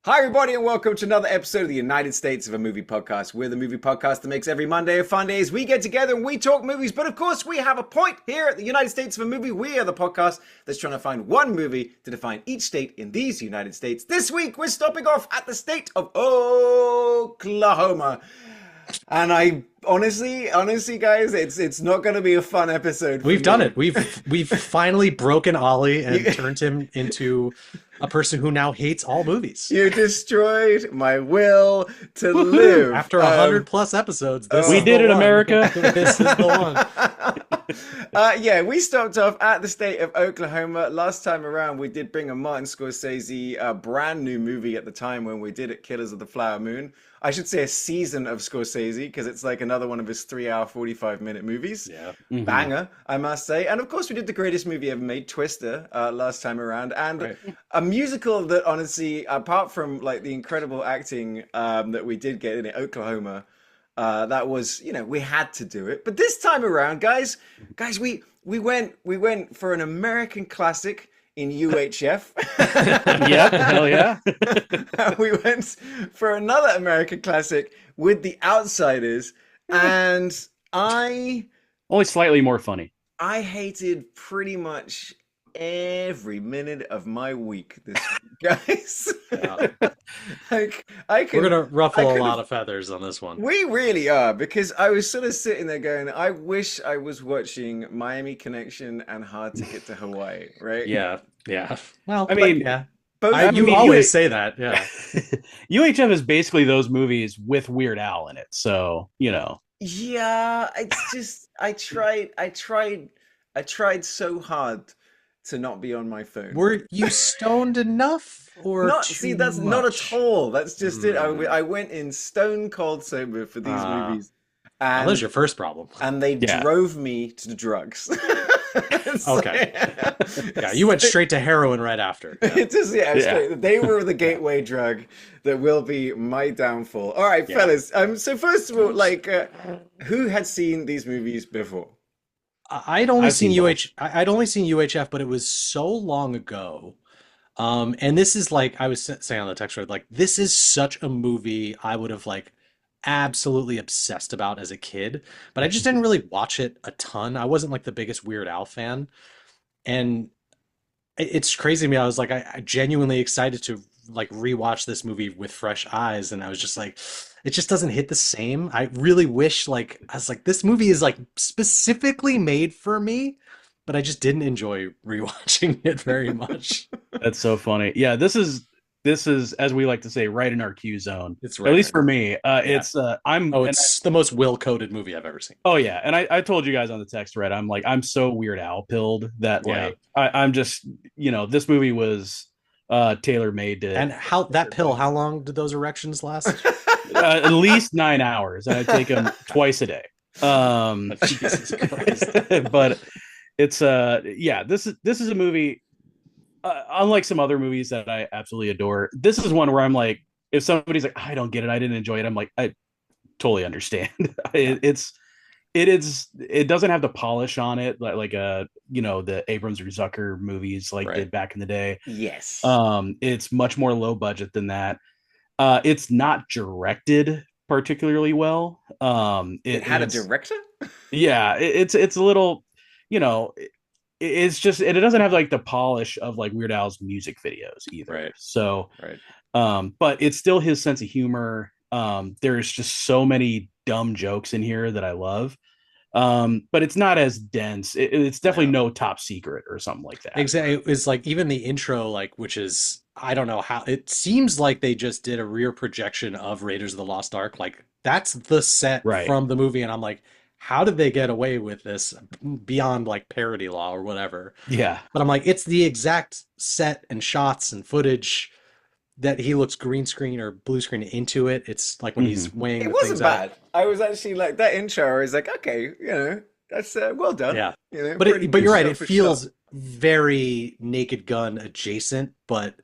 Hi, everybody, and welcome to another episode of the United States of a Movie Podcast. We're the movie podcast that makes every Monday a fun day as we get together and we talk movies. But of course, we have a point here at the United States of a Movie. We are the podcast that's trying to find one movie to define each state in these United States. This week, we're stopping off at the state of Oklahoma. And I honestly, guys, it's not going to be a fun episode. We've done it. We've finally broken Ollie and turned him into a person who now hates all movies. You destroyed my will to live. After 100+ episodes, we did it, America. This is the one. Yeah, we stopped off at the state of Oklahoma. Last time around, we did bring a Martin Scorsese brand new movie at the time when we did it, Killers of the Flower Moon. I should say a season of Scorsese, because it's like another one of his 3-hour, 45-minute movies. Yeah. Mm-hmm. Banger, I must say. And of course, we did the greatest movie ever made, Twister, last time around. And a musical that, honestly, apart from like the incredible acting that we did get in it, Oklahoma, that was, we had to do it. But this time around, guys, we went for an American classic in UHF. Yep, hell yeah. We went for another American classic with The Outsiders, and only slightly more funny. I hated pretty much every minute of my week this week, guys. Yeah. We're gonna ruffle a lot of feathers on this one. We really are, because I was sort of sitting there going, I wish I was watching Miami Connection and Hard Ticket to Hawaii, right? Yeah. Well, I mean, yeah. You always say that, yeah. UHF is basically those movies with Weird Al in it, so Yeah, it's just I tried so hard to not be on my phone. Were you stoned enough, or that's much? Not at all. That's just it. I went in stone cold sober for these movies. And that was your first problem. And they drove me to drugs. Okay. Yeah, you went straight to heroin right after. Yeah. Straight. They were the gateway drug that will be my downfall. All right, fellas. So first of all, who had seen these movies before? I'd only seen UHF, but it was so long ago. And this is like I was saying on the text thread, like this is such a movie I would have like absolutely obsessed about as a kid, but I just didn't really watch it a ton. I wasn't like the biggest Weird Al fan, and it's crazy to me. I was like, I genuinely excited to like rewatch this movie with fresh eyes, and I was just like, it just doesn't hit the same. I really wish I was like, this movie is like specifically made for me, but I just didn't enjoy rewatching it very much. That's so funny. Yeah, this is, as we like to say, right in our Q zone. It's right, at least for me. It's the most will-coded movie I've ever seen. Oh yeah, and I told you guys on the text thread, I'm so Weird Al pilled that I'm just this movie was tailor-made to. And how long did those erections last? At least 9 hours. I take them twice a day. Jesus Christ. But it's this is a movie. Unlike some other movies that I absolutely adore, this is one where I'm like, if somebody's like, I don't get it, I didn't enjoy it, I'm like, I totally understand. It doesn't have the polish on it like the Abrams or Zucker movies did back in the day. Yes. It's much more low budget than that. It's not directed particularly well. It had a director? Yeah, it's a little, it's just, and it doesn't have like the polish of like Weird Al's music videos either. Right. So, but it's still his sense of humor. There's just so many dumb jokes in here that I love. But it's not as dense. It's definitely no Top Secret or something like that. Exactly. It's like even the intro, which is, I don't know how, it seems like they just did a rear projection of Raiders of the Lost Ark. Like that's the set from the movie. And I'm like, how did they get away with this beyond like parody law or whatever? Yeah. But I'm like, it's the exact set and shots and footage that he looks green screen or blue screen into it. It's like when he's weighing. It wasn't bad. I was actually like that intro. I was like, okay, That's well done. Yeah. You know, But pretty but good you're right, it shot for shot. feels very Naked Gun adjacent, but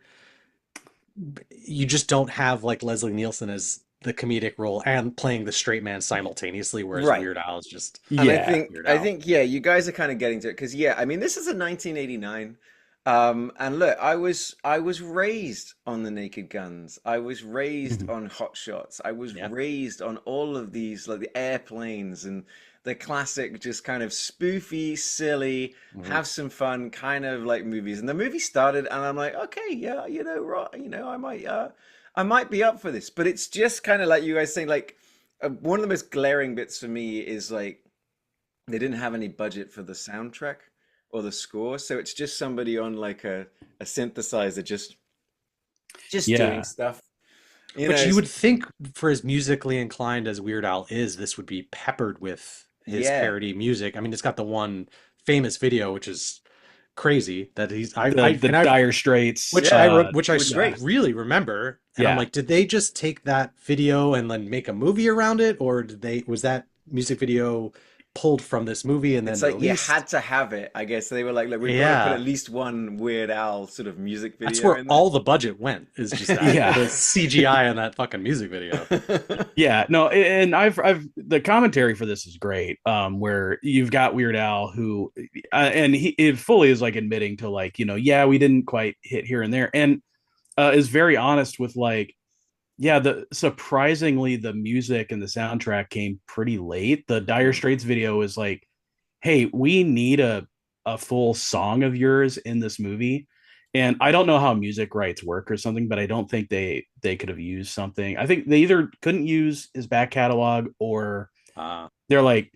you just don't have like Leslie Nielsen as the comedic role and playing the straight man simultaneously, whereas Right. Weird Al is just And Yeah. Weird I Al. think, yeah, you guys are kind of getting to it because, yeah, I mean, this is a 1989. And look, I was raised on the Naked Guns. I was raised Mhm. on Hot Shots. I was Yeah. raised on all of these, like the airplanes and the classic, just kind of spoofy, silly, Mhm. have some fun kind of like movies. And the movie started, and I'm like, okay, yeah, right, I might be up for this. But it's just kind of like you guys saying, like, one of the most glaring bits for me is like they didn't have any budget for the soundtrack or the score, so it's just somebody on like a synthesizer just doing Yeah. stuff. You know, Which you would think for as musically inclined as Weird Al is, this would be peppered with his yeah, parody music. I mean, it's got the one famous video, which is crazy that he's The Dire Straits. yeah, which it I was great. really remember, and I'm Yeah. like, did they just take that video and then make a movie around it, or did they was that music video pulled from this movie and It's then like you released? had to have it. I guess they were like, look, we've got to put at Yeah, least one Weird Al sort of music that's video where in all the budget went, is just that Yeah. the CGI on that fucking music video. there. Yeah, no, and I've the commentary for this is great. Where you've got Weird Al who, and he it fully is like admitting to like, yeah, we didn't quite hit here and there, and is very honest with like, yeah, the surprisingly the music and the soundtrack came pretty late. The Dire Mm. Straits video is like, hey, we need a full song of yours in this movie. And I don't know how music rights work or something, but I don't think they could have used something. I think they either couldn't use his back catalog, or Uh, they're like,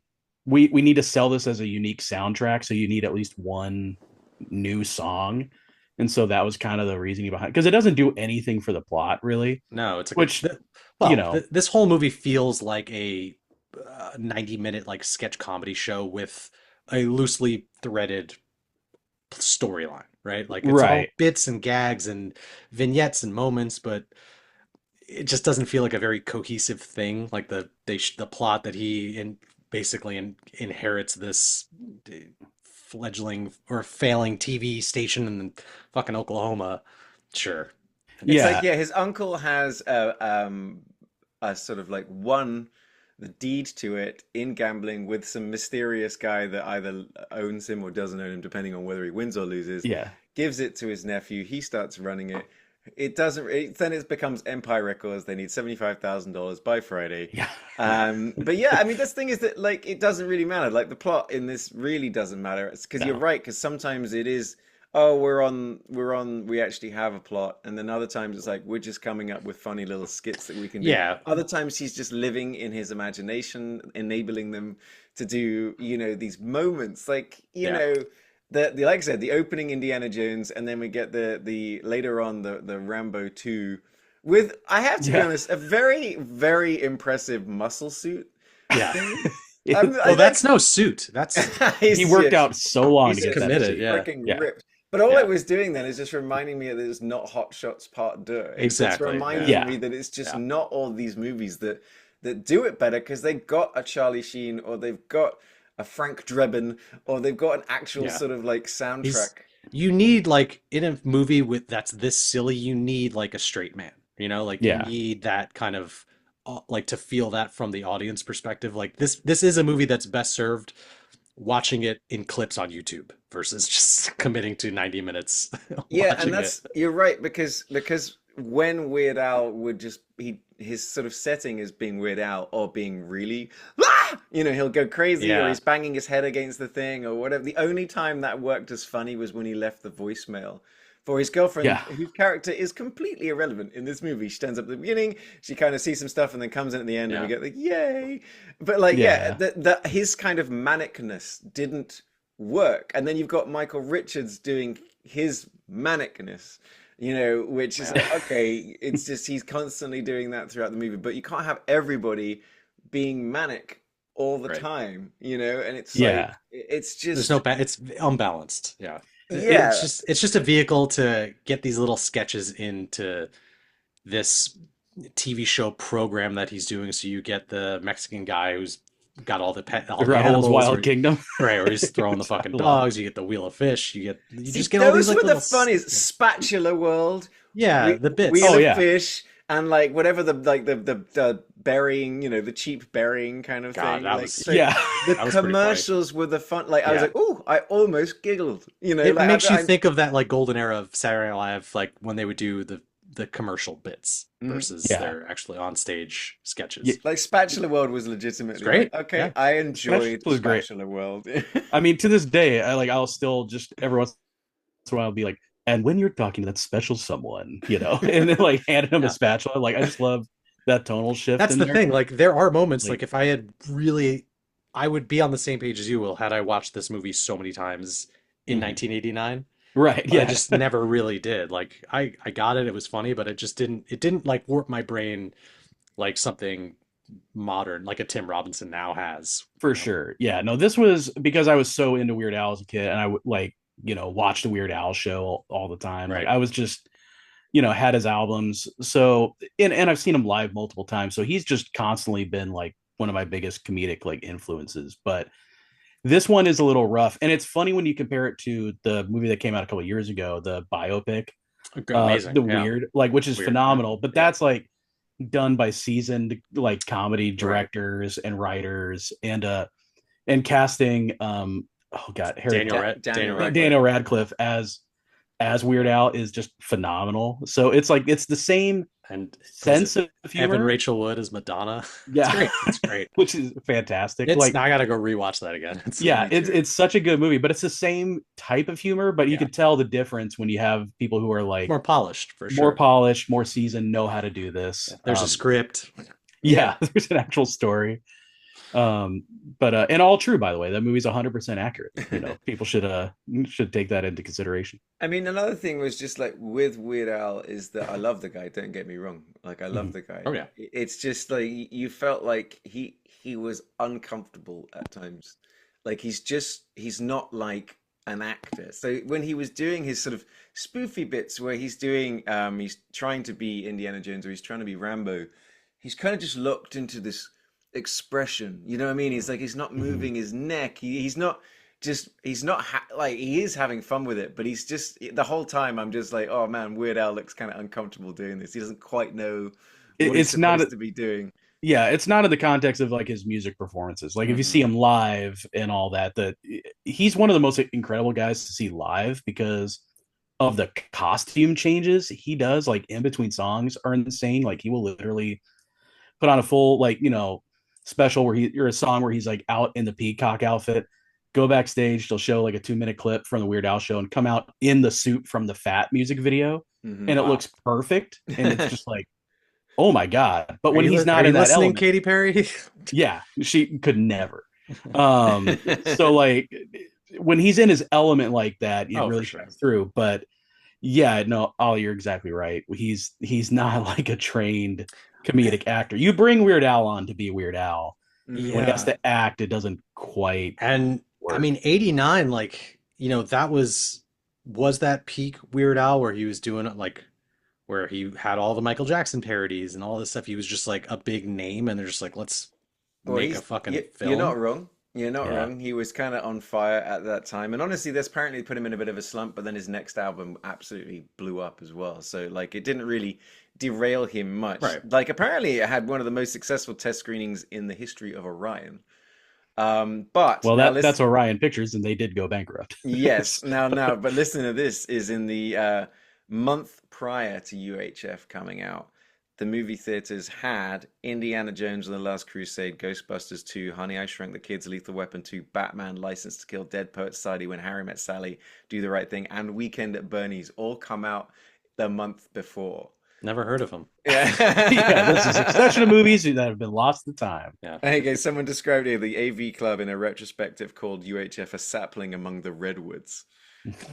we need to sell this as a unique soundtrack, so you need at least one new song. And so that was kind of the reasoning behind, because it doesn't do anything for the plot really, no, it's like which, you well, know, this whole movie feels like a 90-minute like sketch comedy show with a loosely threaded storyline, right? Like it's all right. bits and gags and vignettes and moments, but it just doesn't feel like a very cohesive thing. Like the plot that he basically inherits this fledgling or failing TV station in fucking Oklahoma. Sure. It's like, Yeah. yeah, his uncle has a sort of like won the deed to it in gambling with some mysterious guy that either owns him or doesn't own him, depending on whether he wins or loses. Yeah. Gives it to his nephew. He starts running it. It doesn't. Then it becomes Empire Records. They need $75,000 by Friday. Yeah. But yeah, I mean, this thing is that like it doesn't really matter. Like the plot in this really doesn't matter. It's because you're No. right. Because sometimes it is, oh, we actually have a plot, and then other times it's like we're just coming up with funny little skits that we can do. Yeah. Other times he's just living in his imagination, enabling them to do, these moments, like, Yeah. the like I said, the opening Indiana Jones, and then we get the later on the Rambo 2 with, I have to be Yeah. honest, a very, very impressive muscle suit Yeah. thing. Well, that's no suit. That's He worked out so long to He's get just that committed, suit. yeah. freaking Yeah. ripped. But all Yeah. it was doing then is just reminding me that it's not Hot Shots Part 2. It's exactly. reminding Yeah. me that it's just Yeah. not all these movies that do it better because they've got a Charlie Sheen or they've got a Frank Drebin or they've got an actual Yeah. sort of like He's soundtrack. you need like in a movie with that's this silly, you need like a straight man, like you Yeah. need that kind of like to feel that from the audience perspective. Like this is a movie that's best served watching it in clips on YouTube versus just committing to 90 minutes Yeah, and watching it. you're right because when Weird Al would just his sort of setting is being Weird Al or being really he'll go crazy or Yeah. he's banging his head against the thing or whatever. The only time that worked as funny was when he left the voicemail for his girlfriend, Yeah. whose character is completely irrelevant in this movie. She turns up at the beginning, she kind of sees some stuff and then comes in at the end and we Yeah. get like, yay. But like, Yeah. his kind of manicness didn't work. And then you've got Michael Richards doing his manicness, which is like, okay, it's just he's constantly doing that throughout the movie, but you can't have everybody being manic all the Right. time, and it's Yeah. like it's There's just no it's unbalanced. Yeah. yeah, It's just a vehicle to get these little sketches into this TV show program that he's doing. So you get the Mexican guy who's got all the Raoul's animals, Wild or, Kingdom. right, or he's throwing the fucking dogs. You get the wheel of fish. You See, just get all these those like were the little funniest. Spatula World, yeah, the bits. Wheel Oh of yeah, Fish, and like whatever the burying, the cheap burying kind of God, thing. that Like was so, yeah. the that was pretty funny. commercials were the fun. Like I was Yeah. like, oh, I almost giggled. It Like makes you think of that like golden era of Saturday Night Live, like when they would do the commercial bits Mhm. versus Yeah. their actually on stage Yeah, sketches. Like Spatula World was It's legitimately like, great. okay, Yeah. I Spatula enjoyed was great. Spatula World. I mean, to this day, I'll still just every once in a while be like, and when you're talking to that special someone, and then like handing him a Yeah. spatula, like I just love that tonal shift That's in the there. thing. Like there are moments Like, like if I had really I would be on the same page as you will had I watched this movie so many times in mhm. 1989. Right, But I yeah, just never really did. Like I got it, it was funny, but it didn't like warp my brain like something modern, like a Tim Robinson now has, for sure. Yeah, no, this was because I was so into Weird Al as a kid, and I would like watch the Weird Al show all the time. Like Right. I was just had his albums. So and I've seen him live multiple times. So he's just constantly been like one of my biggest comedic like influences. But this one is a little rough, and it's funny when you compare it to the movie that came out a couple of years ago, the biopic, Amazing. the Yeah. Weird, like which is Weird. Yeah. phenomenal. But Yeah. that's like done by seasoned like comedy Right. directors and writers and casting oh god Harry Daniel Daniel Radcliffe. Radcliffe as Weird Al is just phenomenal. So it's like it's the same And was it sense of Evan humor. Rachel Wood as Madonna? It's Yeah. great. It's great. Which is fantastic. It's Like now I gotta go rewatch that again. It's yeah, Me it's too. it's such a good movie, but it's the same type of humor, but you yeah, could tell the difference when you have people who are like more polished for more sure. polished, more seasoned, know how to do this. Yeah. There's a script. Yeah, there's an actual story. Um, but and all true, by the way, that movie's 100% accurate. People should take that into consideration. I mean, another thing was just like with Weird Al is that I love the guy. Don't get me wrong. Like I love Mhm. the guy. Oh yeah. It's just like you felt like he was uncomfortable at times. Like he's not like an actor. So when he was doing his sort of spoofy bits where he's trying to be Indiana Jones or he's trying to be Rambo, he's kind of just locked into this expression. You know what I mean? He's like he's not Mhm. moving his neck. He's not just like he is having fun with it, but he's just the whole time I'm just like, oh man, Weird Al looks kind of uncomfortable doing this. He doesn't quite know what he's It's not supposed to be doing. yeah, it's not in the context of like his music performances. Like if you see Hmm. him live and all that, that he's one of the most incredible guys to see live because of the costume changes he does. Like in between songs are insane. Like he will literally put on a full like special where or a song where he's like out in the peacock outfit. Go backstage, they'll show like a 2 minute clip from the Weird Al show and come out in the suit from the Fat music video, Hmm. and it Wow. looks perfect. And it's just like, oh my god! But Are when you he's are not you in that listening, element, Katy Perry? yeah, she could never. So like when he's in his element like that, it Oh, for really sure. shines through. But yeah, no, Ollie, you're exactly right. He's not like a trained comedic actor. You bring Weird Al on to be Weird Al. Hmm. When he has Yeah. to act, it doesn't quite And I work. mean, 89, like, that was that peak Weird Al where he was doing it like where he had all the Michael Jackson parodies and all this stuff. He was just like a big name, and they're just like, let's Well, make a fucking you're not film. wrong. You're not Yeah. wrong. He was kind of on fire at that time, and honestly, this apparently put him in a bit of a slump. But then his next album absolutely blew up as well. So like, it didn't really derail him much. Right. Like, apparently, it had one of the most successful test screenings in the history of Orion. But Well, now that's listen. Orion Pictures, and they did go bankrupt. Yes, now, but listen to this is in the month prior to UHF coming out. The movie theaters had Indiana Jones and the Last Crusade, Ghostbusters 2, Honey, I Shrunk the Kids, Lethal Weapon 2, Batman, License to Kill, Dead Poet Society, When Harry Met Sally, Do the Right Thing, and Weekend at Bernie's all come out the month before. Never heard of him. Yeah, this is a Yeah. succession of movies that have been lost to time. Yeah. Okay, someone described here the AV Club in a retrospective called UHF a sapling among the redwoods.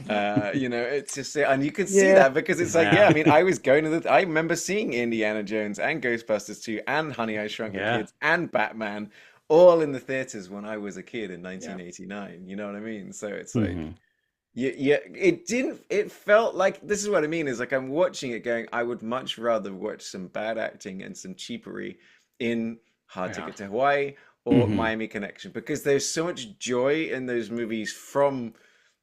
It's just, and you can see Yeah. that because it's like, yeah, Yeah. I mean, I remember seeing Indiana Jones and Ghostbusters 2 and Honey, I Shrunk the Yeah. Kids and Batman all in the theaters when I was a kid in Yeah. 1989. You know what I mean? So it's like, Mhm. yeah, it felt like, this is what I mean, is like I'm watching it going, I would much rather watch some bad acting and some cheapery in Hard Yeah. Ticket to Hawaii or Miami Connection, because there's so much joy in those movies from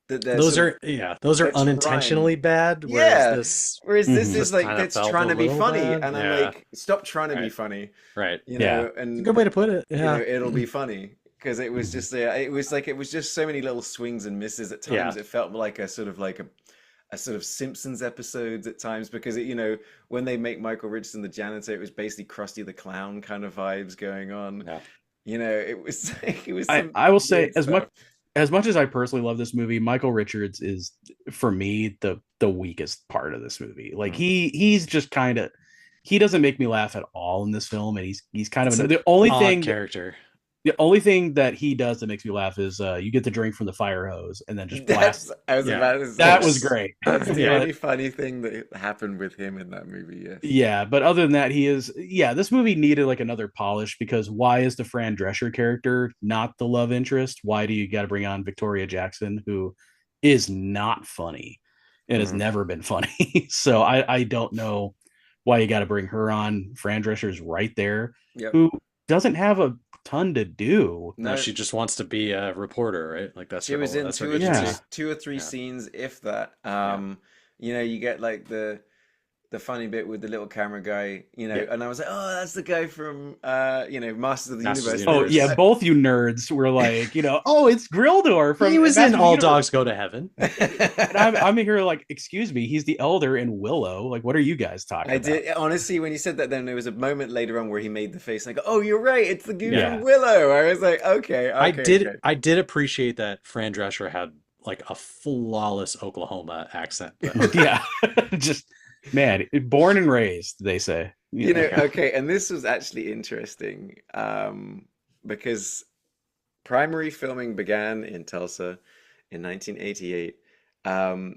that. Those are they're unintentionally trying. bad, Yeah. Whereas this is just like kind of that's felt a trying to be little funny, bad. and I'm Yeah, like, stop trying to be right, funny, right. Yeah. It's a and good way to put it. you know Yeah, it'll be funny because it was just it was like it was just so many little swings and misses at yeah. times. It felt like a sort of Simpsons episodes at times because when they make Michael Richardson the janitor, it was basically Krusty the Clown kind of vibes going on. Yeah. It was like it was some I will say weird stuff. as much as I personally love this movie, Michael Richards is for me the weakest part of this movie. Like he's just kind of he doesn't make me laugh at all in this film, and he's kind It's of an the odd character. the only thing that he does that makes me laugh is you get the drink from the fire hose and then just blast. I was Yeah. about to say That was great. that's the Yeah. only funny thing that happened with him in that movie. Yes. Yeah, but other than that, this movie needed like another polish because why is the Fran Drescher character not the love interest? Why do you got to bring on Victoria Jackson, who is not funny and has never been funny? So I don't know why you got to bring her on. Fran Drescher's right there, Yep. who doesn't have a ton to do. No, she just wants to be a reporter, right? Like She was in two or three Yeah. scenes, if that. You get like the funny bit with the little camera guy, and I was like, oh, that's the guy from Masters of the Masters of Universe. the Oh Universe. yeah, both you nerds were like, oh, it's Grildor from. He was Masters in of the All Universe. Dogs Go to Heaven. And I'm here like, excuse me, he's the elder in Willow. Like, what are you guys talking about? did honestly when you said that. Then there was a moment later on where he made the face, and I go, "Oh, you're right. It's the dude Yeah. from Willow." I was like, "Okay, okay." I did appreciate that Fran Drescher had like a flawless Oklahoma accent. Yeah, just man, born and raised, they say. Okay, and this was actually interesting because primary filming began in Tulsa in 1988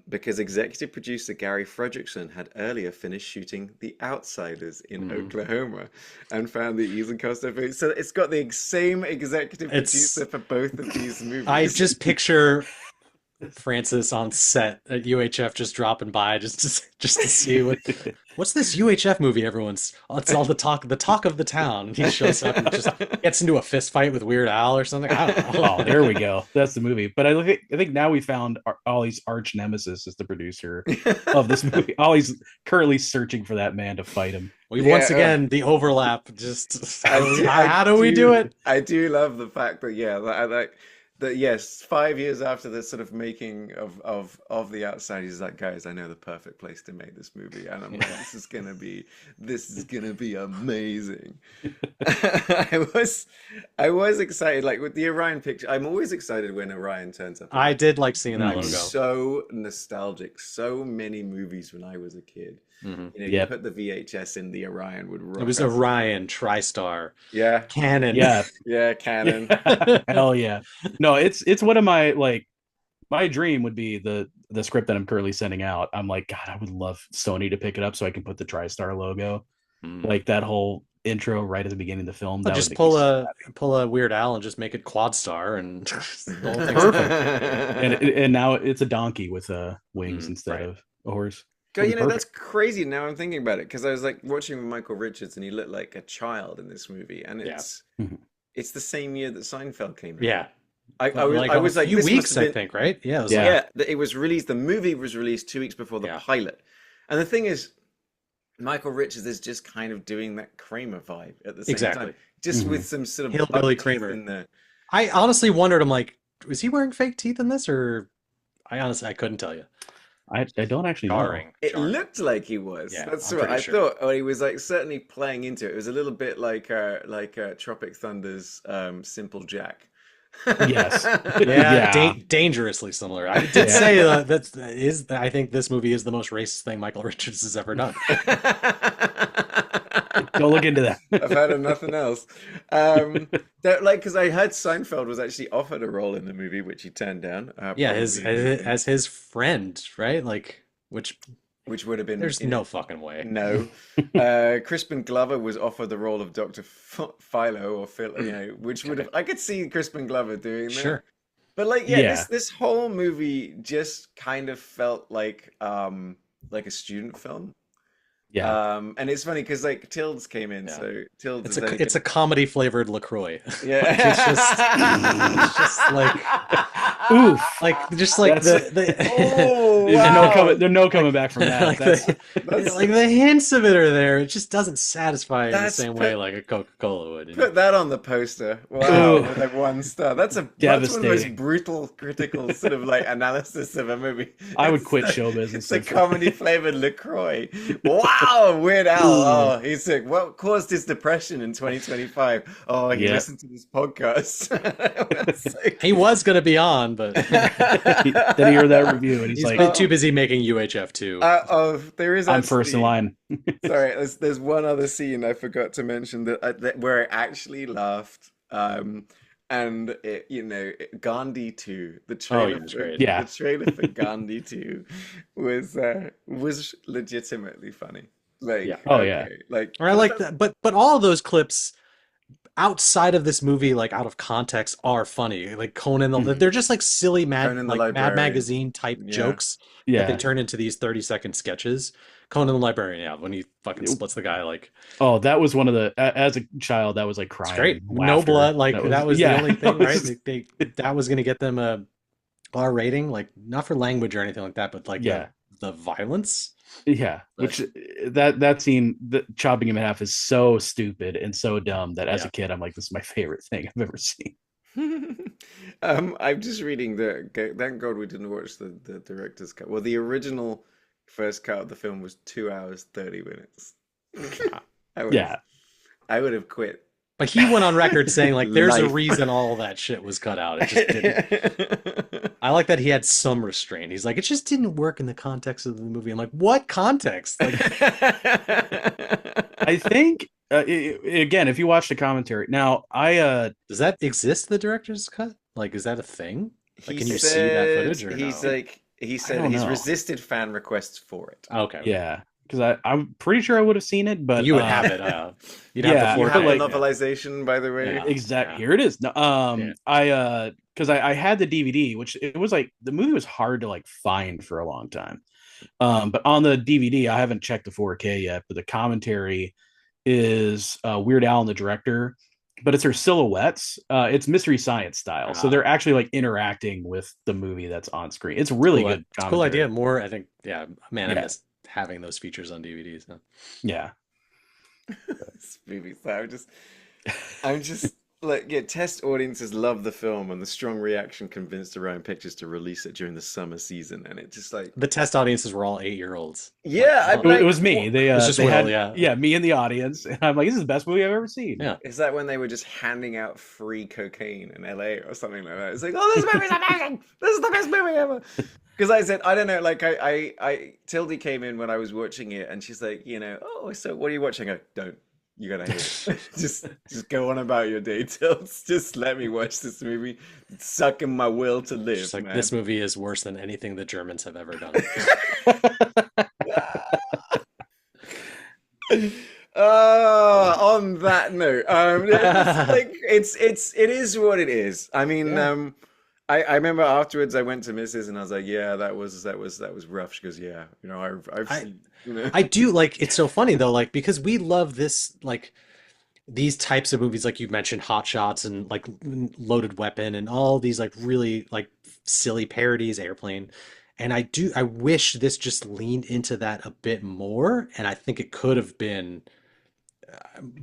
because executive producer Gary Fredrickson had earlier finished shooting The Outsiders in Oklahoma and found the ease and cost of it. So it's got the same executive producer for both of these movies. I just picture Francis on set at UHF just dropping by just to see what's this UHF movie it's all the talk of the town, and he shows up and just gets into a fist fight with Weird Al or something. I don't know. Oh, there we go. That's the movie. But I think now we found Ollie's arch nemesis is the producer of this movie. Ollie's currently searching for that man to fight him. Once again, the overlap. Just how do we do it? I do love the fact that that yes, 5 years after the sort of making of The Outside, he's like, guys, I know the perfect place to make this movie, and I'm like, this is gonna be amazing. I was excited, like with the Orion picture. I'm always excited when Orion turns up. I did like seeing that logo. So nostalgic. So many movies when I was a kid. You put the VHS in, the Orion would rock. It was Orion, TriStar, Canon. Yeah, Canon. Hell yeah. No, it's one of my dream would be the script that I'm currently sending out. I'm like, God, I would love Sony to pick it up so I can put the TriStar logo, like that whole intro right at the beginning of the film. I'll just pull a Weird Al and just make it Quad Star, and the whole thing's perfect. and now it's a donkey with wings instead of a horse. God, that's crazy. Now I'm thinking about it because I was like watching Michael Richards and he looked like a child in this movie, and it's the same year that Seinfeld came out. Yeah. I was like, a few weeks, I think, right? Yeah. It was released. The movie was released 2 weeks before the pilot, and the thing is, Michael Richards is just kind of doing that Kramer vibe at the same time, just with some sort of hillbilly Kramer in there. I honestly wondered. I'm like, was he wearing fake teeth in this, or I couldn't tell you. I don't actually know. It looked like he was. Yeah, that's what I thought. Oh, he was like certainly playing into it. It was a little bit like Tropic Thunder's Simple Jack. Yes. Dangerously similar. I did say I think this movie is the most racist thing Michael Richards has ever done. Go look into that. I've heard of nothing else. Because I heard Seinfeld was actually offered a role in the movie, which he turned down. As his friend, right? Like, which would have been. There's no fucking way. No. Crispin Glover was offered the role of Dr. Philo or Phil, which would have. I could see Crispin Glover doing that. Sure. But this whole movie just kind of felt like a student film. Yeah. And it's funny because like Tildes came in, Yeah. so Tildes It's is only a comedy flavored LaCroix. yeah. Like it's just Oof. just like That's Oh there's wow, no coming back from that. like That's that's like the hints of it are there. It just doesn't satisfy in the that's same way like a Coca-Cola would. put that on the poster. Wow, Ooh. with like 1 star. That's one of the most Devastating. brutal critical sort of like analysis of a movie. I would It's quit a- show business. It's a comedy flavored LaCroix. Wow, Weird Al. Oh, he's sick. What caused his depression in 2025? Oh, he Yeah. listened to this podcast. He was gonna be on, but Then he heard that review and he's he's like, been too busy making UHF too. There is I'm first in line. Sorry, there's one other scene I forgot to mention where I actually laughed. And it, Gandhi 2, the trailer, yeah, it's great. Yeah. the trailer for Gandhi 2 was legitimately funny. Like, Yeah. Oh, yeah. like, Or I like that, but all of those clips outside of this movie, like out of context, are funny. Like Conan, they're just like silly Conan the Mad Librarian. Magazine type Yeah. jokes that they Yeah. turn into these 30-second sketches. Conan the Librarian, yeah, when he fucking splits the guy, like Oh, that was one of the as a child that was like crying. it's great. with No laughter. blood, like that was the yeah, only thing, that right? was- That was gonna get them a R rating, like not for language or anything like that, but like Yeah. the violence. Yeah, which that scene, the chopping him in half, is so stupid and so dumb that as Yeah. a kid, I'm like, this is my favorite thing I've ever seen. I'm just reading thank God we didn't watch the director's cut. Well, the original first cut of the film was 2 hours 30 minutes. Yeah, I would have quit. But he went on record saying like there's a Life. reason all that shit was cut out. It just didn't. I like that he had some restraint. He's like, it just didn't work in the context of the movie. I'm like, what context? Like, I think again, if you watch the commentary now, does that exist? The director's cut? Like, is that a thing? Like, He can you see that said- footage or he's no? like he said don't he's know. resisted fan requests for it. Okay, yeah, because I'm pretty sure I would have seen it, but you would have it. You'd have yeah, the You floor have but the like- novelization, by the way. Yeah. exactly. Yeah. Here it is. No, Yeah. because I had the DVD, which it was like the movie was hard to like find for a long time. But on the DVD, I haven't checked the 4K yet, but the commentary is Weird Al and the director, but it's her silhouettes. It's Mystery Science style, so Ah. they're actually like interacting with the movie that's on screen. It's really good. It's a cool commentary. idea. More, I think. Yeah, man, I Yeah. miss having those features on DVDs. Huh? Yeah, This movie, so I'm just like, yeah, test audiences love the film, and the strong reaction convinced Orion Pictures to release it during the summer season, and it just like, The test audiences were all 8-year-olds. yeah, Like, I'm like, it was me. They It's just they Will, had yeah. me in the audience, and I'm like, this is the best movie I've ever seen. Yeah. Is that when they were just handing out free cocaine in LA or something like that? It's like, oh, this movie's amazing. This is the best movie ever. Because I said, I don't know, like Tildy came in when I was watching it, and she's like, oh, so what are you watching? I go, don't. You're gonna hate it. just go on about your day, Tilts. Just let me watch this movie. It's sucking my will to live, Just like man. this movie is worse than anything the Germans have ever done. On that note, it is what it is. I mean, I remember afterwards I went to Mrs. and I was like, yeah, that was rough. She goes, yeah, I've seen, I do like it's so funny though, like because we love this like these types of movies, like you mentioned, Hot Shots and like Loaded Weapon and all these like really like silly parodies, Airplane. And I wish this just leaned into that a bit more, and I think it could have been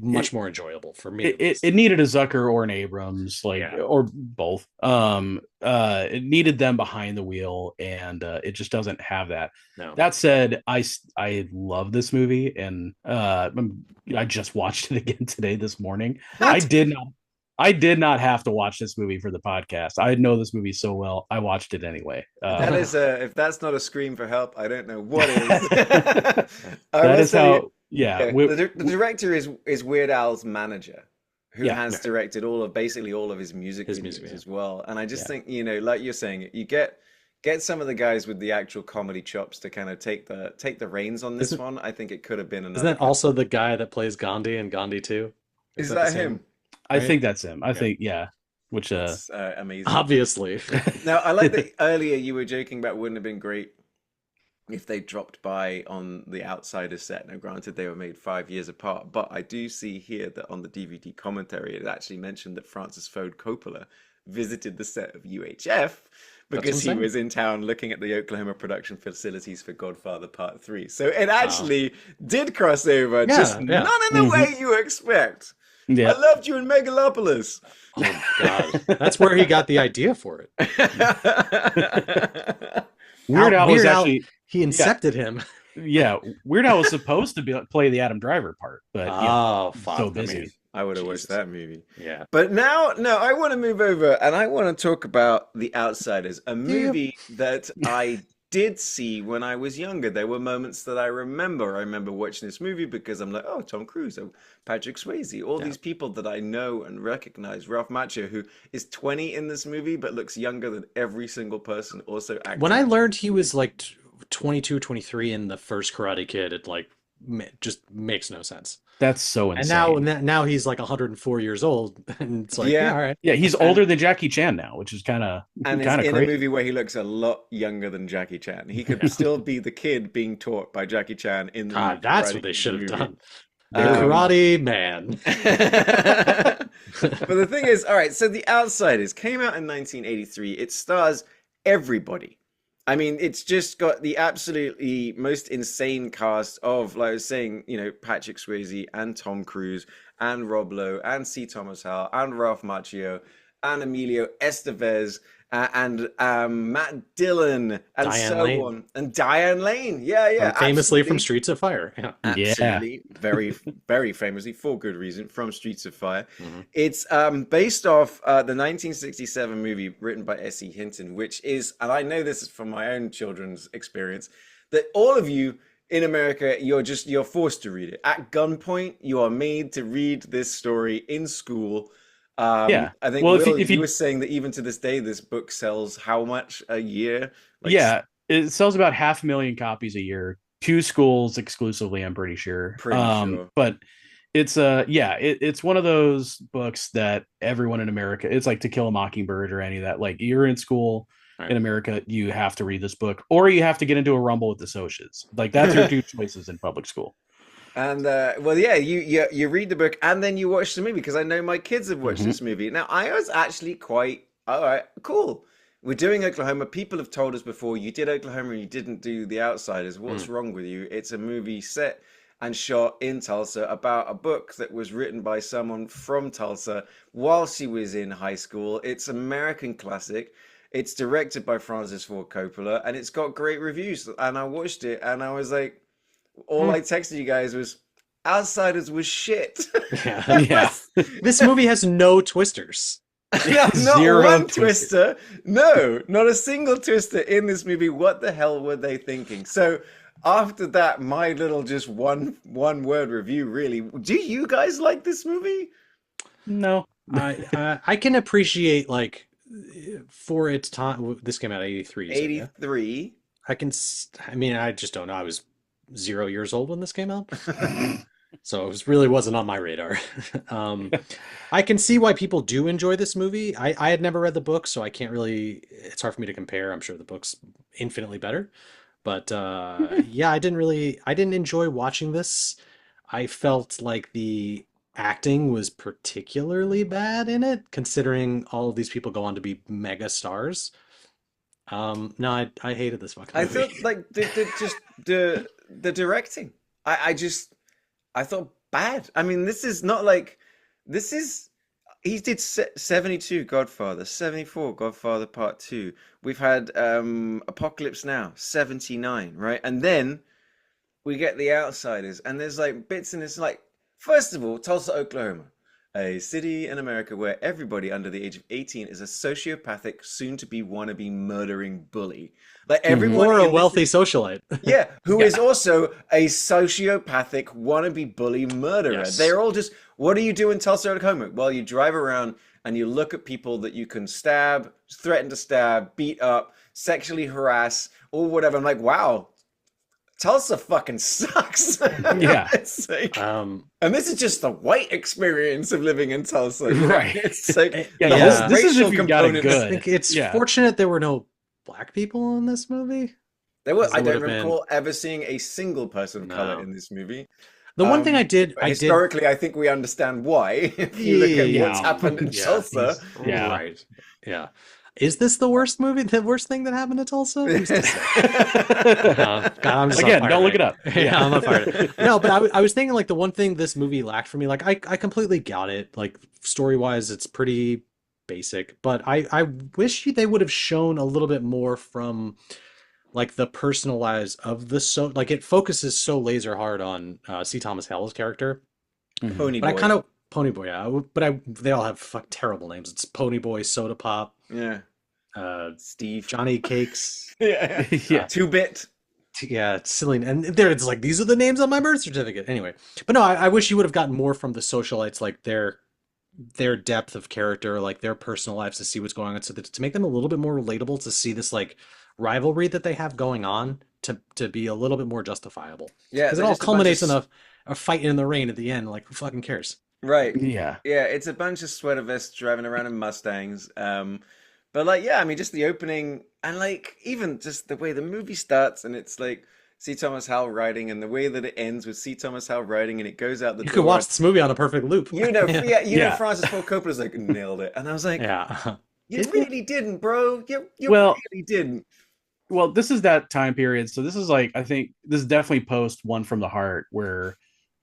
much more enjoyable for me. It needed a Zucker or an Abrams, like Yeah. or both. It needed them behind the wheel, and it just doesn't have that. No. That said, I love this movie, and I just watched it again today this morning. I did not have to watch this movie for the podcast. I know this movie so well. I watched it anyway. That is if that's not a scream for help, I don't know what is. That is how. Yeah, the director is Weird Al's manager, who Yeah. has directed basically all of his music His videos music, yeah. as well. And I just Yeah. think, like you're saying, you get some of the guys with the actual comedy chops to kind of take the reins on this one. I think it could have been another. Isn't that also the guy that plays Gandhi in Gandhi 2? Is that that the same? him? I right? think that's him. I think which That's amazing. Obviously. Now I like that earlier you were joking about wouldn't have been great if they dropped by on the Outsider set. Now, granted, they were made 5 years apart, but I do see here that on the DVD commentary, it actually mentioned that Francis Ford Coppola visited the set of UHF because he was in town looking at the Oklahoma production facilities for Godfather Part 3. So it actually did cross over, just not in the way you expect. Yeah. I loved you in Megalopolis. Oh my God. That's where he got the idea for it. Weird Al was actually... He incepted him. Yeah, Weird Al was supposed to play the Adam Driver part, but so busy. I would have watched that movie. Yeah. But now, I want to move over and I want to talk about The Outsiders, a movie that I did see when I was younger. There were moments that I remember. I remember watching this movie because I'm like, oh, Tom Cruise, oh, Patrick Swayze, all these people that I know and recognize. Ralph Macchio, who is 20 in this movie but looks younger than every single person also acting. When I learned he was like 22, 23 in the first Karate Kid, it like just makes no sense. That's so insane. And now he's like 104 years old, and it's like, all right. Yeah, he's older than Jackie Chan now, which is kind of and it's in a movie where he looks a lot younger than Jackie Chan. He could still be the kid being taught by Jackie Chan in the movie. That's what they should have done. The Karate Man. But the thing is, all right, so The Outsiders came out in 1983. It stars everybody. I mean, it's just got the absolutely most insane cast of, like I was saying, Patrick Swayze and Tom Cruise and Rob Lowe and C. Thomas Howell and Ralph Macchio and Emilio Estevez and Matt Dillon and Diane Lane. On. And Diane Lane. Yeah. Famously from Streets of Fire. Yeah. Absolutely. Very, very famously, for good reason, from Streets of Fire. Mm-hmm. It's based off the 1967 movie written by S.E. Hinton, which is, and I know this is from my own children's experience, that all of you in America, you're forced to read it. At gunpoint, you are made to read this story in school. I think if you were saying that even to this day, this book sells how much a year? It sells about 500,000 copies a year. 2 schools exclusively, I'm pretty sure. Sure. But it's it's one of those books that everyone in America, it's like To Kill a Mockingbird or any of that. Like, you're in school in America, you have to read this book, or you have to get into a rumble with the socials. Like, that's your 2 choices in public school. And you read the book and then you watch the movie, because I know my kids have watched this movie. Now, I was actually quite, all right, cool. We're doing Oklahoma. People have told us before, you did Oklahoma and you didn't do The Outsiders. What's wrong with you? It's a movie set and shot in Tulsa about a book that was written by someone from Tulsa while she was in high school. It's an American classic. It's directed by Francis Ford Coppola and it's got great reviews. And I watched it and I was like, all I texted you guys was, Outsiders was shit. Yeah. This movie has no twisters. Not one twister. No, not a single twister in this movie. What the hell were they thinking? So after that, my little just one word review, really. Do you guys like this movie? No. I can appreciate, like, for its time. This came out in 83. 83. I just don't know. I was 0 years old when this came out. So it really wasn't on my radar. I can see why people do enjoy this movie. I had never read the book, so I can't really, it's hard for me to compare. I'm sure the book's infinitely better. But I didn't enjoy watching this. I felt like the acting was particularly bad in it, considering all of these people go on to be mega stars. I hated this fucking movie. I thought like the directing. I thought bad. I mean, he did 72 Godfather, 74 Godfather Part 2. We've had Apocalypse Now, 79, right? And then we get The Outsiders, and there's like bits in this, like, first of all, Tulsa, Oklahoma, a city in America where everybody under the age of 18 is a sociopathic, soon-to-be wannabe murdering bully. Like everyone, or a wealthy socialite. Yeah, who is also a sociopathic wannabe bully murderer. Yes. They're all just, what do you do in Tulsa, Oklahoma? Well, you drive around and you look at people that you can stab, threaten to stab, beat up, sexually harass, or whatever. I'm like, wow. Tulsa fucking sucks. Yeah. It's like, and this is just the white experience of living in Tulsa. Right. It's like, this is if you got it good. I think it's fortunate there were no black people in this movie. There was, 'cause I it would don't have been recall ever seeing a single person of color no. in this movie. The one thing But historically, I think we understand why. If you look at what's happened in yeah, Tulsa. Yeah. right, yeah. Is this the worst movie? The worst thing that happened to Tulsa? Who's to say? God, I'm just on Again, fire don't look today. it up. Yeah, I'm on fire today. No, but I was thinking like the one thing this movie lacked for me, like I completely got it. Like story wise, it's pretty basic, but I wish they would have shown a little bit more from like the personal lives of the so like it focuses so laser hard on C. Thomas Howell's character, Mhm. Pony but I Boy. kind of Pony Boy, yeah, but they all have terrible names. It's Pony Boy, Soda Pop, Yeah. uh, Steve. Johnny Cakes. Yeah. Yeah. 2-bit. Yeah, it's silly. And there it's like these are the names on my birth certificate. Anyway, but no, I wish you would have gotten more from the socialites, like their depth of character, like their personal lives to see what's going on, so that to make them a little bit more relatable, to see this like rivalry that they have going on to be a little bit more justifiable. Yeah, Because it they're all just a bunch culminates in of a fight in the rain at the end. Like who fucking cares? right. Yeah. Yeah, it's a bunch of sweater vests driving around in Mustangs. But like, yeah, I mean, just the opening and like even just the way the movie starts and it's like C. Thomas Howell writing and the way that it ends with C. Thomas Howell writing and it goes out the You door. could watch this movie on a perfect loop. You know, Yeah. yeah, you know, Yeah. Francis Ford Coppola's like nailed it, and I was like, Yeah. you Did you? really didn't, bro. You Well, really didn't. well, this is that time period. So this is like, I think this is definitely post One from the Heart, where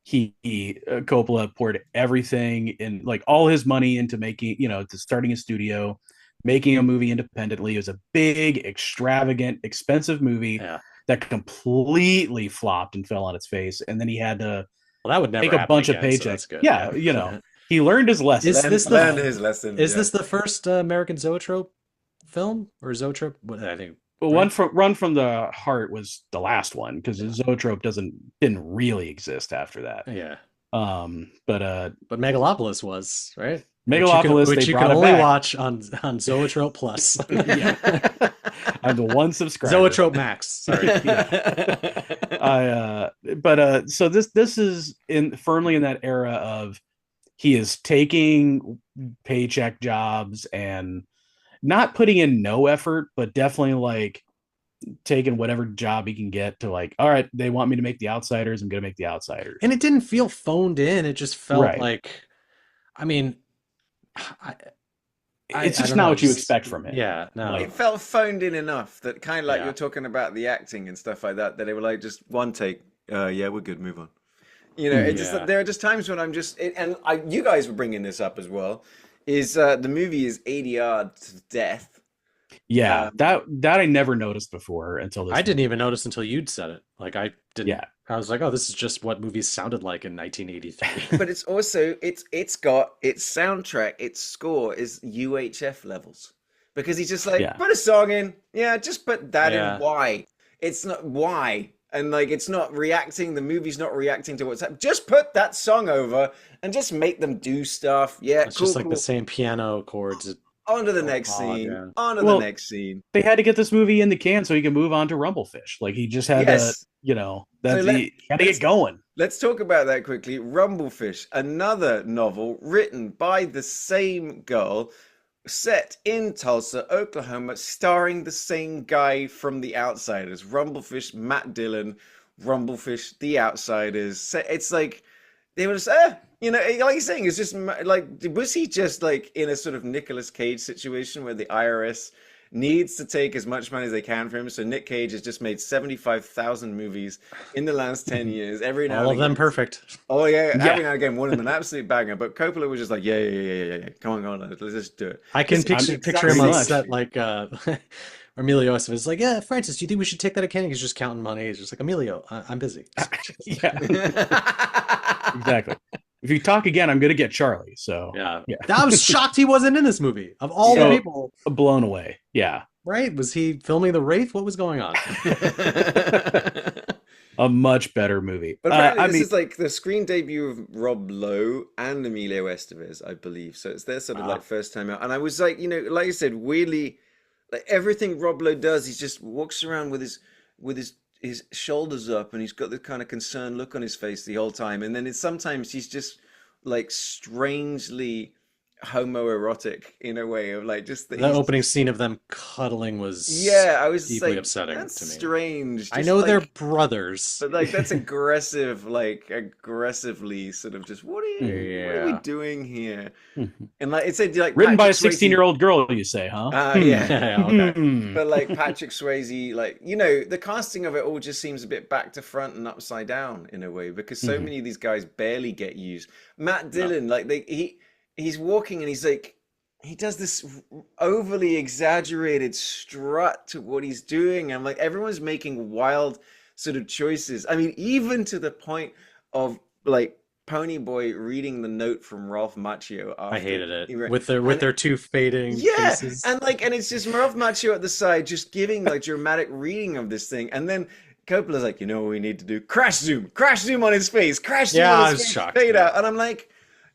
Coppola poured everything in, like all his money into making, to starting a studio, making a movie independently. It was a big, extravagant, expensive movie Yeah. that completely flopped and fell on its face. And then he had to Well, that would never take a happen bunch of again, so paychecks. that's good. Yeah, he learned his lesson. Is this the Learned his lesson. is Yeah. this the first American Zoetrope film or Zoetrope? What I think. But Right? Run from the Heart was the last one, because Zoetrope didn't really exist after that. Yeah. But But Megalopolis was, right? Megalopolis, which they you brought can it only back. watch on Zoetrope Plus. Yeah. I'm the one subscriber. Zoetrope Max. Sorry. So this is firmly in that era of he is taking paycheck jobs and not putting in no effort, but definitely like taking whatever job he can get to, like, all right, they want me to make The Outsiders, I'm gonna make The Outsiders. And it didn't feel phoned in. It just felt Right. like, I mean, It's I just don't not know, what you just- expect from it. Yeah, no. Like- It felt phoned in enough that kind of like Yeah. you're talking about the acting and stuff like that they were like just one take. Yeah, we're good. Move on. You know, it just Yeah. there are just times when I'm just you guys were bringing this up as well. Is the movie is ADR to death. Yeah, that I never noticed before until this. I didn't even notice until you'd said it. Like I didn't. Yeah. I was like, oh, this is just what movies sounded like in 1983. But it's also it's got its soundtrack, its score is UHF levels because he's just like Yeah. put a song in, yeah, just put that Yeah. in. Why? It's not why, and like it's not reacting. The movie's not reacting to what's happening. Just put that song over and just make them do stuff. Yeah, It's cool, just like cool. the same piano chords. On to the next odd, scene. yeah. On to Well, the next scene. They had to get this movie in the can so he could move on to Rumblefish. Like he just had Yes. to, that's So he had to let's- get going. Let's talk about that quickly. Rumblefish, another novel written by the same girl, set in Tulsa, Oklahoma, starring the same guy from The Outsiders. Rumblefish, Matt Dillon, Rumblefish, The Outsiders. So it's like they were just, like you're saying, it's just like, was he just like in a sort of Nicolas Cage situation where the IRS needs to take as much money as they can from him? So Nick Cage has just made 75,000 movies in the last 10 years. Every now All of and them again. perfect. Oh yeah, Yeah. every now and again, one of them an absolute banger. But Coppola was just like, yeah. Come on, let's just do it. I can It's- picture him on much. set like Emilio Estevez is like, yeah, Francis, do you think we should take that accounting? He's just counting money. He's just like, Emilio, I'm busy. Yeah, exactly. If you talk again, I'm gonna get Charlie. So Yeah. Yeah. I was shocked he wasn't in this movie. Of all the So- people, blown away. Yeah, right? Was he filming The Wraith? What was going on? a much better movie. But apparently, this mean, is like the screen debut of Rob Lowe and Emilio Estevez, I believe. So it's their sort of like first time out. And I was like, like I said, weirdly, like everything Rob Lowe does, he just walks around with his shoulders up, and he's got this kind of concerned look on his face the whole time. And then sometimes he's just like strangely homoerotic in a way of like just that The he's opening just, scene of them cuddling was yeah, I was just deeply like, upsetting that's to me. strange. I Just know they're like, brothers. but like that's aggressive, like aggressively sort of just what are we Yeah. doing here? Mhm. And like it said like Written by Patrick a Swayze. 16-year-old girl, you say, huh? Yeah. Yeah, okay. But like Patrick Swayze, like you know, the casting of it all just seems a bit back to front and upside down in a way because so Mhm. many of these guys barely get used. Matt No. Dillon, like he's walking and he's like he does this overly exaggerated strut to what he's doing. And like everyone's making wild sort of choices. I mean, even to the point of like Ponyboy reading the note from Ralph Macchio I after hated it he read, with and their two fading yeah, faces. and like, and it's just Ralph Macchio at the side, just giving like dramatic reading of this thing, and then Coppola's like, you know what we need to do? Crash zoom on his face, crash zoom Yeah, on I his was face, shocked. fade Yeah. out, and I'm like,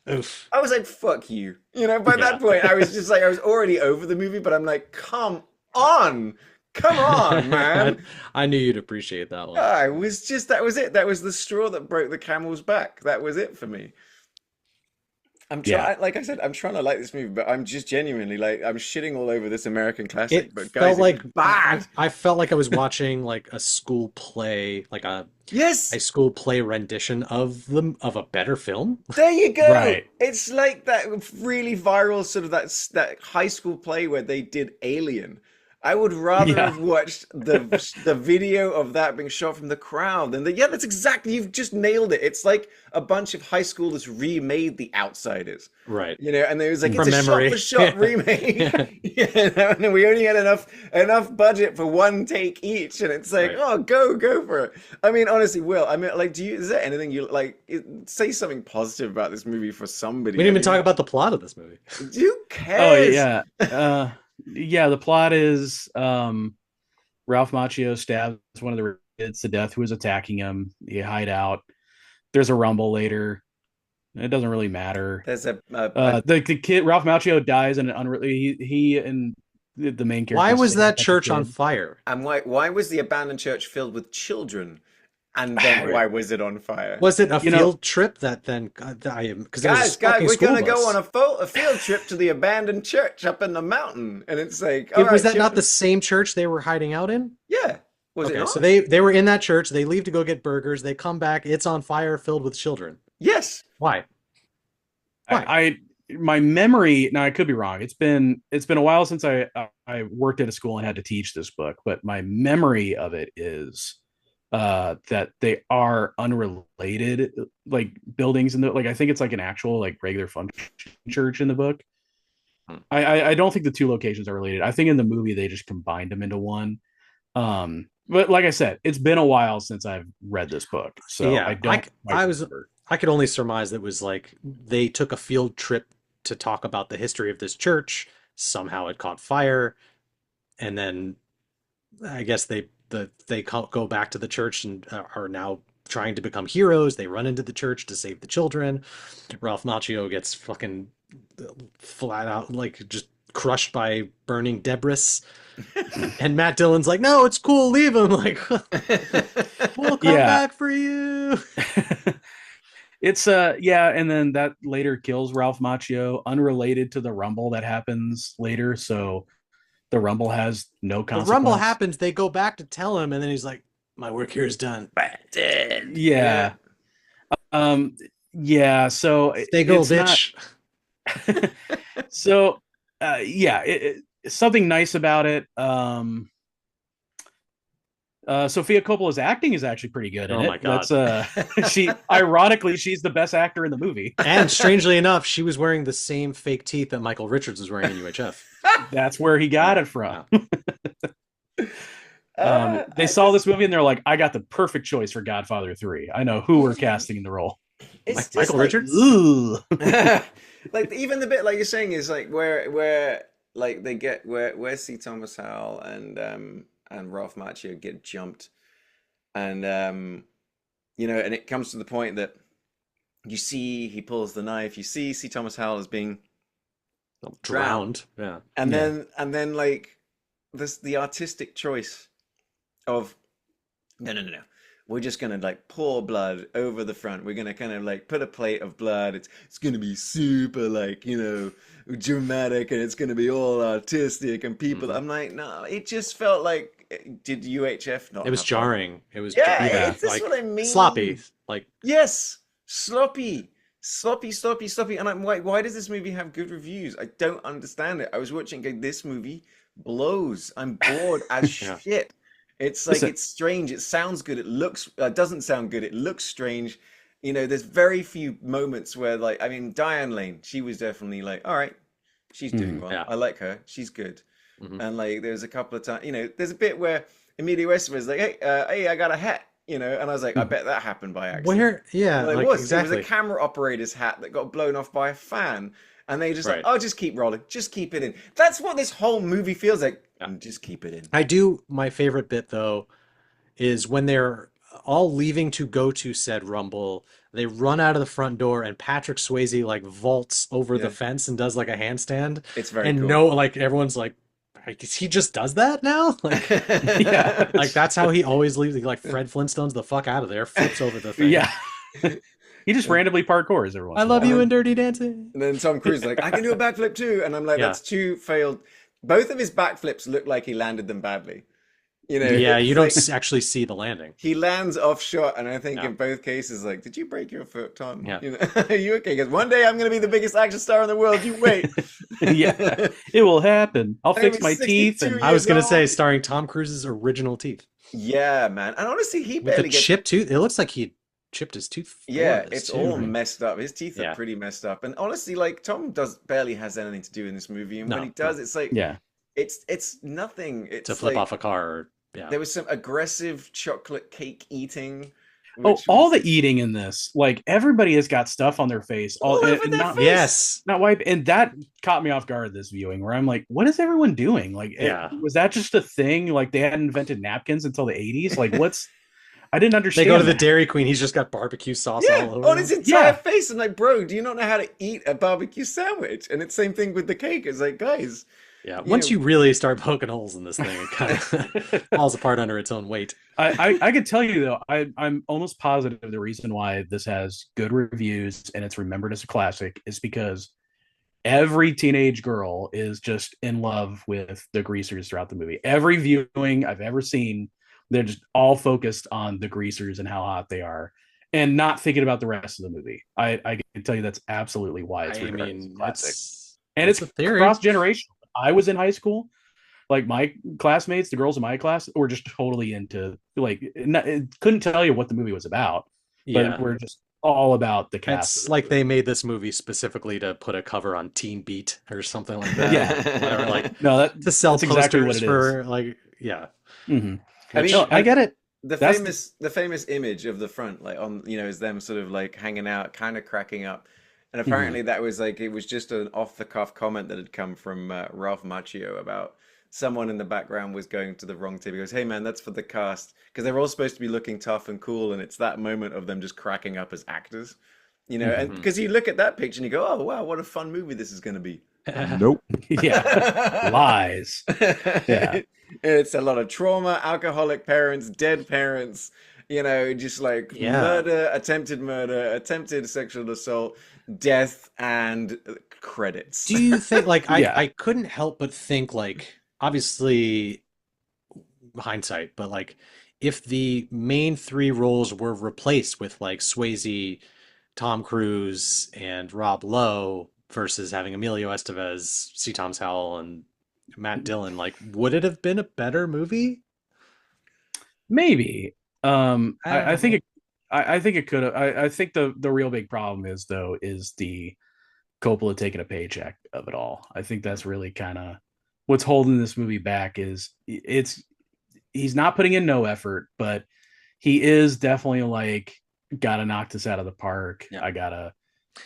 Oof. I was like, fuck you, you know. By Yeah. that point, I was just like, I was already over the movie, but I'm like, on, come on, I, man. I knew you'd appreciate that one. I was just that was it. That was the straw that broke the camel's back. That was it for me. I'm Yeah. trying, like I said, I'm trying to like this movie, but I'm just genuinely like I'm shitting all over this American classic. It But felt guys, it was like bad. I felt like I was watching like a school play, like a high Yes, school play rendition of a better film. there you go. Right. It's like that really viral sort of that high school play where they did Alien. I would rather Yeah. have watched the video of that being shot from the crowd than the yeah. That's exactly you've just nailed it. It's like a bunch of high schoolers remade The Outsiders. Right. You know, and it was like it's From a shot memory. for shot Yeah. remake. Yeah. Yeah, and we only had enough budget for one take each, and it's like, Right. oh, go for it. I mean, honestly, Will, I mean, like, is there anything you like? Say something positive about this movie for We somebody. didn't I even mean, talk about the plot of this movie. who Oh cares? yeah. Yeah, the plot is Ralph Macchio stabs one of the kids to death who was attacking him. You hide out. There's a rumble later. It doesn't really matter. There's The kid Ralph Macchio dies in an unrelated. He and the main character Why was stab that at the church on kid. fire? and why was the abandoned church filled with children, and then Right. why was it on fire? Was it a You know, field trip that then I am because there was a Guys, fucking we're school gonna go on bus. a field trip to the abandoned church up in the mountain, and it's like, all It was right, that not the children. same church they were hiding out in? Yeah, was it Okay, so not? they were in that church. They leave to go get burgers. They come back. It's on fire, filled with children. Yes. Why? Why? I my memory now I could be wrong. It's been a while since I worked at a school and had to teach this book, but my memory of it is that they are unrelated like buildings in the like I think it's like an actual like regular function church in the book. Hmm. I don't think the two locations are related. I think in the movie they just combined them into one. But like I said, it's been a while since I've read this book, so I Yeah, don't quite remember. I could only surmise that it was like they took a field trip to talk about the history of this church. Somehow it caught fire, and then I guess go back to the church and are now trying to become heroes. They run into the church to save the children. Ralph Macchio gets fucking flat out like just crushed by burning debris. And Matt Dillon's like, no, it's cool, leave him. Like, we'll come Yeah. back for you. It's yeah, and then that later kills Ralph Macchio, unrelated to the rumble that happens later. So the rumble has no The rumble consequence. happens, they go back to tell him, and then he's like, my work here is done. Dead. Yeah. Um. Yeah. So Stay gold, it's not. bitch. So, yeah, something nice about it. Sophia Coppola's acting is actually pretty good in Oh it. my God. That's ironically she's the best actor in the movie. And strangely enough, she was wearing the same fake teeth that Michael Richards was wearing in UHF. That's where he got it from. They I saw just- this movie and they're like, I got the perfect choice for Godfather 3. I know who we're casting in the role. It's just Michael like, Richards? Ugh. like even the bit like you're saying is like where like they get where C. Thomas Howell and Ralph Macchio get jumped, and you know, and it comes to the point that you see he pulls the knife, you see C. Thomas Howell is being Drowned. Yeah. and Yeah. then like this the artistic choice of no, we're just gonna like pour blood over the front. We're gonna kind of like put a plate of blood. It's gonna be super like, dramatic, and it's gonna be all artistic and people. Hmm. I'm like, no, it just felt like, did UHF It not was have heart? jarring. It was Yeah, Yeah. it's this what like I sloppy. mean. Like, Yes, sloppy, sloppy, sloppy, sloppy. And I'm like, why does this movie have good reviews? I don't understand it. I was watching, going, this movie blows. I'm bored as yeah. shit. It's like, Listen, it's strange. It sounds good. It looks, doesn't sound good. It looks strange. There's very few moments where, like, I mean, Diane Lane, she was definitely like, all right, she's doing mhm. well. Yeah. I like her. She's good. Hmm. And like, there's a couple of times, there's a bit where Emilio Estevez like, hey, I got a hat, and I was like, I bet that happened by accident. Where, yeah, Well, it like was. It was a exactly. camera operator's hat that got blown off by a fan. And they just like, Right. oh, just keep rolling. Just keep it in. That's what this whole movie feels like. Yeah. Just keep it in. I do. My favorite bit though is when they're all leaving to go to said Rumble. They run out of the front door, and Patrick Swayze like vaults over the Yeah. fence and does like a handstand. It's very And cool. no, like everyone's like, he just does that now? Yeah. Like that's how he always leaves. Like Fred Flintstone's the fuck out of there, flips over the thing. Yeah. He just randomly parkours every once I in a love while. you And in then, Dirty Dancing. and then Tom Cruise is like, I can do a backflip too. And I'm like, Yeah. that's two failed. Both of his backflips look like he landed them badly. Yeah, you It's don't like actually see the landing. he lands off shot, and I think Yeah. in both cases, like, did you break your foot, Tom? Yeah. Are you okay? Because one day I'm going to be the biggest action star in the world. You wait. Yeah, it will happen. I'll I'm fix gonna my be teeth 62 and I was years gonna say, old. starring Tom Cruise's original teeth Yeah, man. And honestly, he with a barely gets. chipped tooth. It looks like he chipped his tooth for Yeah, this it's too. all Mhm. messed up. His teeth are Yeah. pretty messed up. And honestly, like Tom does barely has anything to do in this movie. And when he No, no. does, it's like yeah. it's nothing. To It's flip like off a car. Yeah. there was some aggressive chocolate cake eating, Oh, which all was the eating in this, like everybody has got stuff on their face, all all over and their not face. Yes. not wipe, and that caught me off guard this viewing, where I'm like, what is everyone doing? Like, Yeah. was that just a thing? Like they hadn't invented napkins until the 80s? Like, what's? I didn't They go to understand the that. Dairy Queen. He's just got barbecue sauce Yeah, all over on his him. entire Yeah, face. I'm like, bro, do you not know how to eat a barbecue sandwich? And it's same thing with the cake. It's like, guys, Yeah. you Once know, you really start poking holes in this thing, it kind of falls apart under its own weight. I could tell you though, I'm almost positive the reason why this has good reviews and it's remembered as a classic is because every teenage girl is just in love with the greasers throughout the movie. Every viewing I've ever seen, they're just all focused on the greasers and how hot they are and not thinking about the rest of the movie. I can tell you that's absolutely why it's I regarded as a mean, classic. it's And it's it's a theory. cross generational. I was in high school, like my classmates, the girls in my class were just totally into like couldn't tell you what the movie was about, but Yeah. we're just all about the cast of It's the like movie. they made this movie specifically to put a cover on Teen Beat or something like Yeah, that. Whatever, like no, to sell that's exactly what posters it is. for like yeah. Mm-hmm. I Which mean, No, I get it. the That's famous image of the front, like on, is them sort of like hanging out, kind of cracking up. And mhm. apparently that was like, it was just an off the cuff comment that had come from Ralph Macchio about someone in the background was going to the wrong table. He goes, hey man, that's for the cast. Because they're all supposed to be looking tough and cool. And it's that moment of them just cracking up as actors, and Mhm. Mhm. because you look at that picture and you go, oh wow, what a fun movie this is going to be. Nope. Yeah, lies. Yeah, It's a lot of trauma, alcoholic parents, dead parents, just like Yeah. murder, attempted sexual assault, death, and credits. Do you think like yeah. I couldn't help but think like obviously hindsight, but like if the main three roles were replaced with like Swayze, Tom Cruise, and Rob Lowe versus having Emilio Estevez, C. Thomas Howell, and Matt Dillon, like would it have been a better movie? Maybe. I I don't think know. it. I think it could have. I think the real big problem is though is the Coppola taking a paycheck of it all. I think that's really kind of what's holding this movie back. Is it's he's not putting in no effort, but he is definitely like gotta knock this out of the park. Yeah. I gotta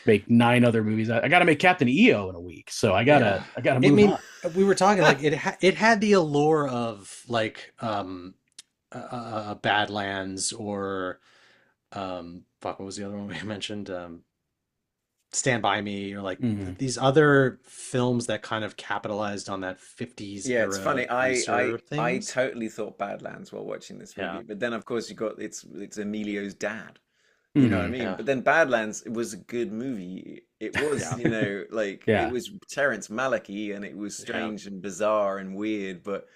make 9 other movies. I gotta make Captain EO in a week, so Yeah. I gotta I move mean, on. we were talking like it had the allure of like Badlands or fuck what was the other one we mentioned Stand By Me, or like Mhm. these other films that kind of capitalized on that 50s Yeah, it's era funny. I greaser I I things. totally thought Badlands while watching this Yeah. movie, but then of course you got it's Emilio's dad. You know what I Mhm. mean? Yeah. But then Badlands, it was a good movie. It was, Yeah. like it Yeah. was Terrence Malick and it was Yeah. strange and bizarre and weird, but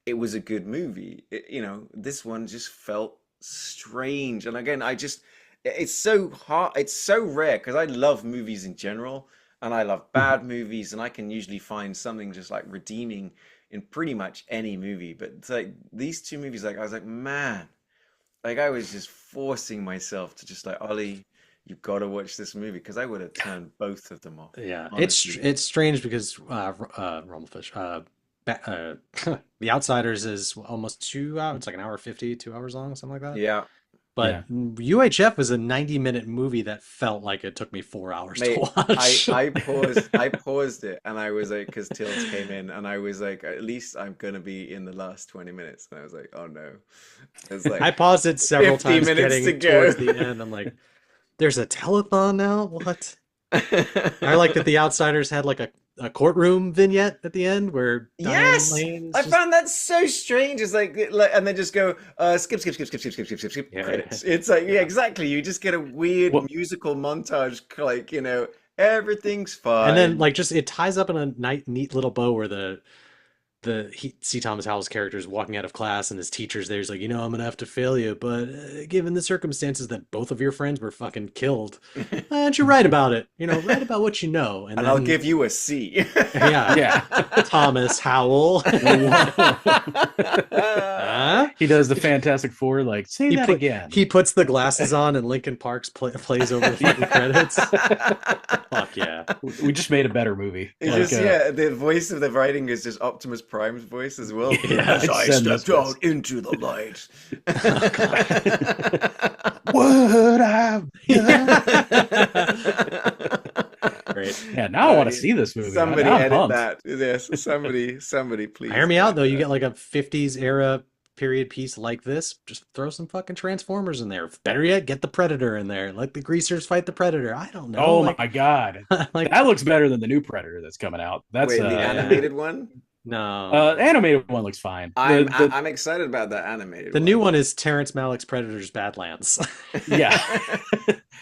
it was a good movie. This one just felt strange. And again, it's so hard, it's so rare because I love movies in general and I love Mhm. bad movies and I can usually find something just like redeeming in pretty much any movie. But it's like these two movies, like I was like, man, like I was just forcing myself to just like, Ollie, you've got to watch this movie because I would have turned both of them off, Yeah. It's honestly. it's strange because Rumblefish, The Outsiders is almost 2 hours. It's like an hour 50, 2 hours long, something like that. Yeah. But Yeah. UHF was a 90-minute movie that felt like it took me 4 hours to Mate, I watch. I paused I paused it and I was like, because Tills came in and I was like, at least I'm gonna be in the last 20 minutes. And I was like, oh no. It's I like paused it several 50 times minutes to getting go. towards the end. I'm like, there's a telethon now? What? I like that The Outsiders had like a courtroom vignette at the end where Diane Yes, Lane is I just found that so strange. It's and they just go skip, skip, skip, skip, skip, skip, skip, skip, skip yeah, credits. It's like yeah, yeah. exactly. You just get a weird Well, musical montage, like everything's And then fine. like just it ties up in a neat little bow where C. Thomas Howell's character is walking out of class and his teacher's there. He's like, I'm gonna have to fail you, but given the circumstances that both of your friends were fucking killed, why don't you write about it? Write about what you know. And And I'll then, give you a C. yeah, yeah. Thomas Howell. Whoa. Huh? He does the Fantastic Four, like, say He that put again. he puts the glasses on and Linkin Park's plays over the fucking credits. Fuck yeah. We just made a better movie. It's Like, just yeah, the voice of the writing is just Optimus Prime's voice as well. Yeah. As I Send this stepped out into the light. Oh, what I've done. great. Yeah, now I want to see this movie. Somebody Now I'm edit pumped. that. Yes, somebody please. Hear me out edit though. You that. get like a 50s era period piece like this. Just throw some fucking Transformers in there. Better yet, get the Predator in there. Let the greasers fight the Predator. I don't know. Oh Like, my god, like that looks better than the new Predator that's coming out. That's Wait, the Yeah. animated one? No. animated one looks fine. I'm excited about that animated The one. new one is Terrence Malick's Predators Badlands. Yeah,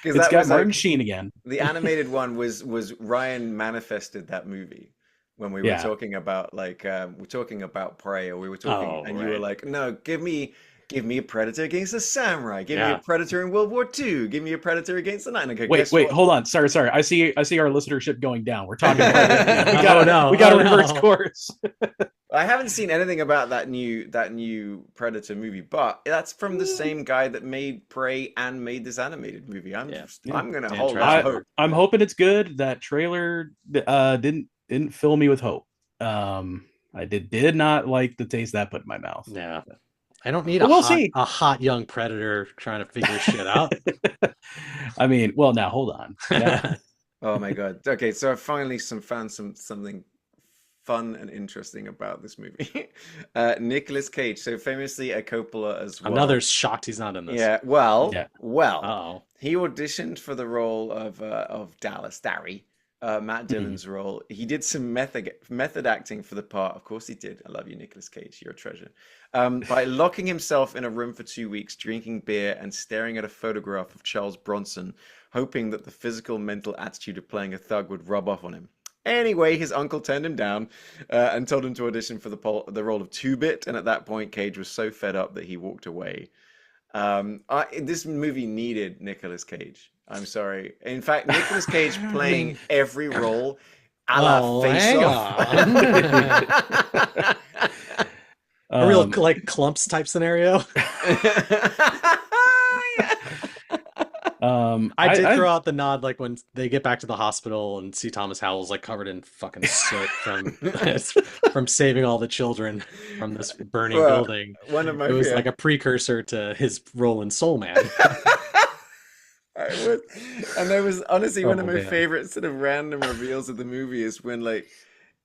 Because it's that got was Martin like Sheen again. the animated one was Ryan manifested that movie when we were Yeah. talking about we're talking about Prey or we were talking Oh, and you were right. like, no, give me a Predator against a samurai, give me a Yeah. Predator in World War II, give me a Predator against the night. Okay, Wait, guess wait, what? hold on. Sorry. I see our listenership going down. We're talking about it. We Oh, gotta no. we gotta Oh, reverse no. course. I haven't seen anything about that new Predator movie, but that's from the same guy that made Prey and made this animated movie. Yeah. I'm gonna Dan hold out Trachtenberg. hope. I'm hoping it's good. That trailer didn't fill me with hope. I did not like the taste that put in my mouth. Yeah. I don't need But we'll see. a hot young Predator trying to figure shit out. I mean, well, now hold on. Yeah. Oh my God. Okay, so I finally found something fun and interesting about this movie. Nicolas Cage, so famously a Coppola as well. Another shocked he's not in this. Yeah, well, Yeah. Uh-oh. he auditioned for the role of Dallas Darry, Matt Dillon's role. He did some method acting for the part. Of course he did. I love you, Nicolas Cage. You're a treasure. By locking himself in a room for 2 weeks, drinking beer and staring at a photograph of Charles Bronson, hoping that the physical mental attitude of playing a thug would rub off on him. Anyway, his uncle turned him down and told him to audition for the role of Two-Bit, and at that point, Cage was so fed up that he walked away. This movie needed Nicolas Cage. I'm sorry. In fact, Nicolas Cage playing every role a la Face hang Off. A real like clumps type scenario. I did throw out the nod like when they get back to the hospital and see Thomas Howell's like covered in fucking soot from saving all the children from this burning building. One of my It was like a precursor to his role in Soul Man. And there was honestly one of my man. favorite sort of random reveals of the movie is when like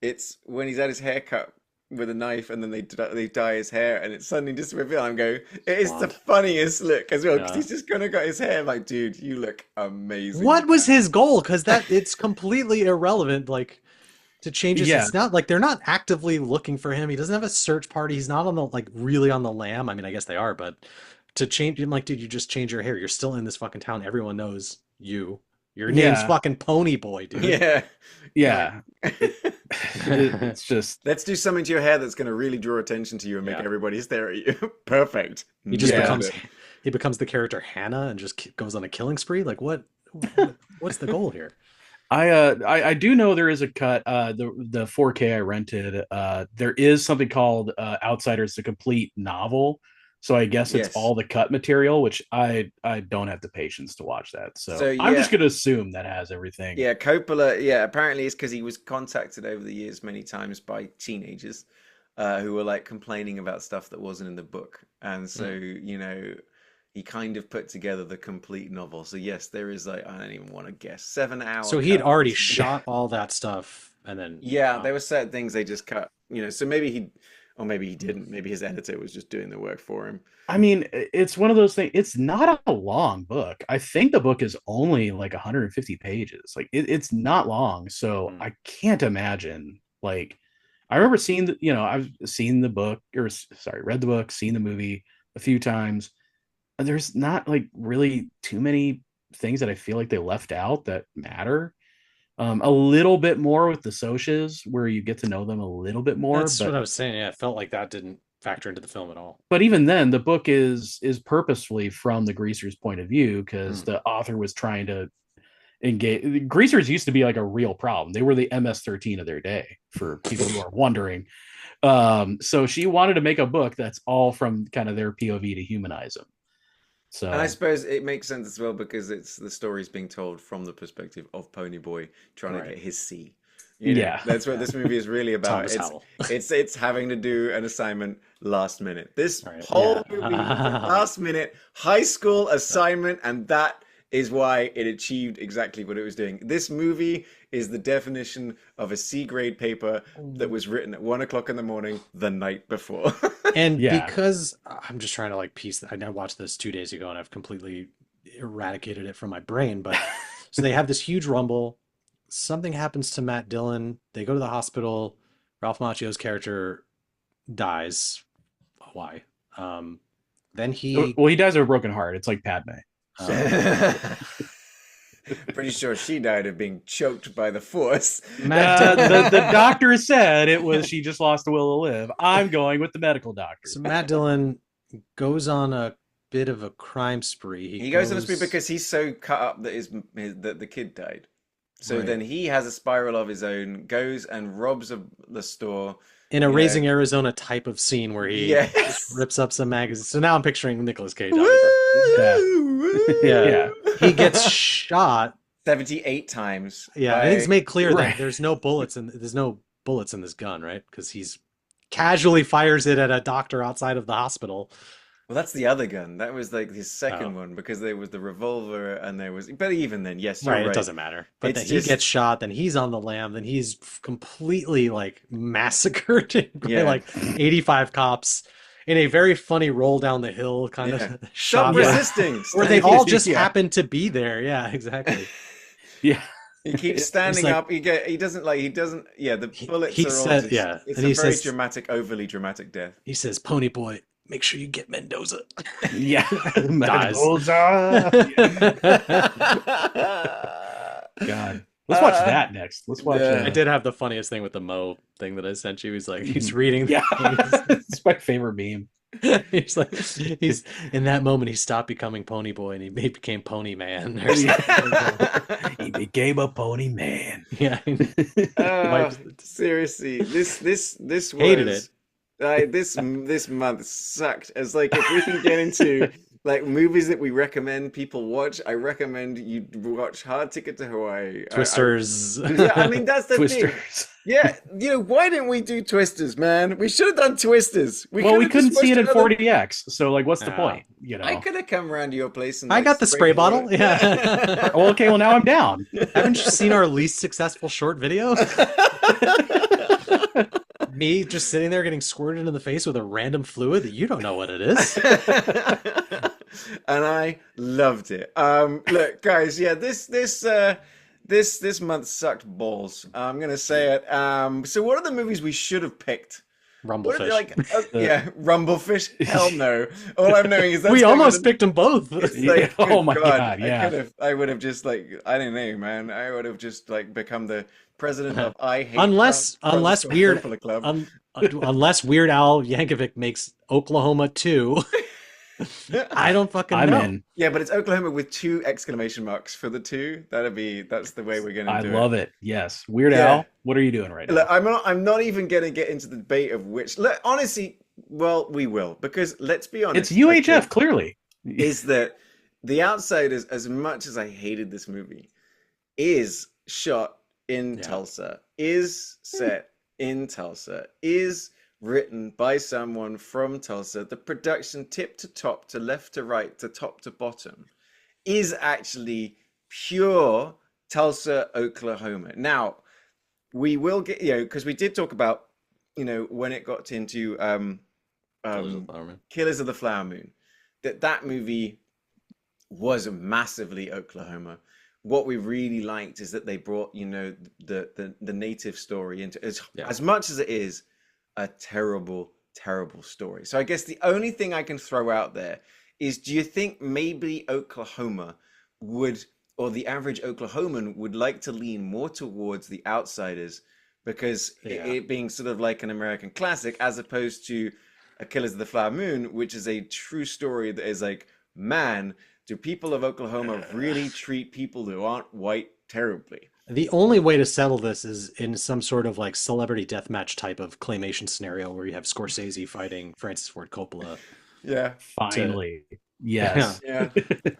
it's when he's had his haircut with a knife, and then they dye his hair, and it suddenly just revealed. I'm going, it is the funniest look as well, because he's just gonna got his hair. I'm like, dude, you look amazing. What was his goal? Because it's completely irrelevant. Like, to change his, it's not like they're not actively looking for him. He doesn't have a search party. He's not on the really on the lam. I mean, I guess they are, but to change him, like, dude, you just change your hair. You're still in this fucking town. Everyone knows you. Your name's fucking Pony Boy, dude. Yeah. It's just, let's do something to your hair that's going to really draw attention to you and make everybody stare at you. Perfect. He just becomes the character Hannah and just goes on a killing spree. Like, what's the goal here? I do know there is a cut. The 4K I rented. There is something called Outsiders, the complete novel. So I guess it's all the cut material, which I don't have the patience to watch that. So I'm just going to assume that has everything. Yeah, Coppola. Yeah, apparently it's because he was contacted over the years many times by teenagers who were like complaining about stuff that wasn't in the book, and so he kind of put together the complete novel. So yes, there is like, I don't even want to guess, 7 hours. So he had already shot all that stuff, and then there were certain things they just cut. So maybe he. Or maybe he didn't. Maybe his editor was just doing the work for him. I mean, it's one of those things. It's not a long book. I think the book is only like 150 pages. Like it's not long. So I can't imagine. Like, I remember seeing I've seen the book, read the book, seen the movie a few times. There's not like really too many things that I feel like they left out that matter. A little bit more with the Socs, where you get to know them a little bit more. That's what I was saying. Yeah, it felt like that didn't factor into the film at all. But even then, the book is purposefully from the Greasers' point of view, because the author was trying to engage. Greasers used to be like a real problem. They were the MS-13 of their day, for people who are wondering. So she wanted to make a book that's all from kind of their POV to humanize them. So, and I suppose it makes sense as well, because it's the story's being told from the perspective of Pony Boy trying to get his C. That's what this movie is really about. It's having to do an assignment last minute. This whole movie is a last minute high school assignment, and that is why it achieved exactly what it was doing. This movie is the definition of a C grade paper that was written at 1 o'clock in the morning the night before. And because I'm just trying to like piece, I watched this 2 days ago and I've completely eradicated it from my brain. But so they have this huge rumble. Something happens to Matt Dillon. They go to the hospital. Ralph Macchio's character dies. Why? Then he dies of a broken heart. It's like Padme. Pretty sure she died of being choked by the Force. The doctor said it was she just lost the will to live. I'm going with the medical doctor. So Matt Dillon goes on a bit of a crime spree. He goes on a spree because he's so cut up that that the kid died. So then he has a spiral of his own, goes and robs the store. In a Raising Arizona type of scene where he rips up some magazines. So now I'm picturing Nicolas Cage. Yeah. He gets shot 78 times. Yeah, I think it's made clear that there's no bullets in this gun, right? Because he's casually fires it at a doctor outside of the hospital. Well, that's the other gun. That was like his second one, because there was the revolver and there was. But even then, yes, you're right. It doesn't matter. But then he gets shot. Then he's on the lam. Then he's completely like massacred by like 85 cops in a very funny roll down the hill kind of shot. Stop resisting. Where they all just happen to be there. Yeah, exactly. Yeah. He keeps standing up. He doesn't. Yeah, the bullets are all. It's a very dramatic, overly dramatic death. He says, "Pony Boy, make sure you get Mendoza." Yeah, Mendoza. God, let's watch that next. Let's watch. I did have the funniest thing with the Mo thing that I sent you. He's like, he's reading. Yeah, it's my favorite meme. He's like, in that moment he stopped becoming Pony Boy and he became Pony Man. He became a Pony Man. Yeah. Seriously, this was hated it. This month sucked. As like, if we can get into like movies that we recommend people watch, I recommend you watch Hard Ticket to Hawaii. Twisters. I mean, that's the thing. Yeah, why didn't we do Twisters, man? We should have done Twisters. We couldn't see it in 40X, so like, what's the point? I could have come around to your place and I got the spray bottle. Yeah. Well, now I'm down. Haven't you seen our least successful short video? Me just sitting there getting squirted in the face with a random fluid that you don't know what it is. And I loved it. Look, guys, yeah, this month sucked balls. I'm gonna say it. So what are the movies we should have picked? What are they, Rumblefish. like? Yeah, Rumblefish. Hell no. All I'm knowing is that's We gonna almost picked them both. It's like, Oh good my God, God, yeah. I would have just like, I don't know, man. I would have just like become the president of I Hate Unless Francis unless Ford weird Coppola Club. unless Weird Al Yankovic makes Oklahoma 2. I don't fucking I'm know. in. Yeah, but it's Oklahoma with 2 exclamation marks for the 2. That's the way we're gonna I do love it. Yes. Weird Yeah. Al, what are you doing right Look, now? I'm not even gonna get into the debate of which. Look, honestly, well, we will because let's be honest. It's UHF, okay, clearly. is that The Outsiders, as much as I hated this movie, is shot in Yeah. Tulsa, is set in Tulsa, is written by someone from Tulsa. The production, tip to top, to left to right, to top to bottom, is actually pure Tulsa, Oklahoma. Now, we will get, because we did talk about, when it got into Killers of the Flower Moon, that movie was massively Oklahoma. What we really liked is that they brought, the native story into as much as it is a terrible, terrible story. So I guess the only thing I can throw out there is, do you think maybe Oklahoma would, or the average Oklahoman would like to lean more towards The Outsiders because it being sort of like an American classic, as opposed to A Killers of the Flower Moon, which is a true story that is like, man, do people of Oklahoma really treat people who aren't white terribly? The only way to settle this is in some sort of like celebrity deathmatch type of claymation scenario where you have Scorsese fighting Francis Ford Coppola. Yeah. Finally. Yes. Yeah.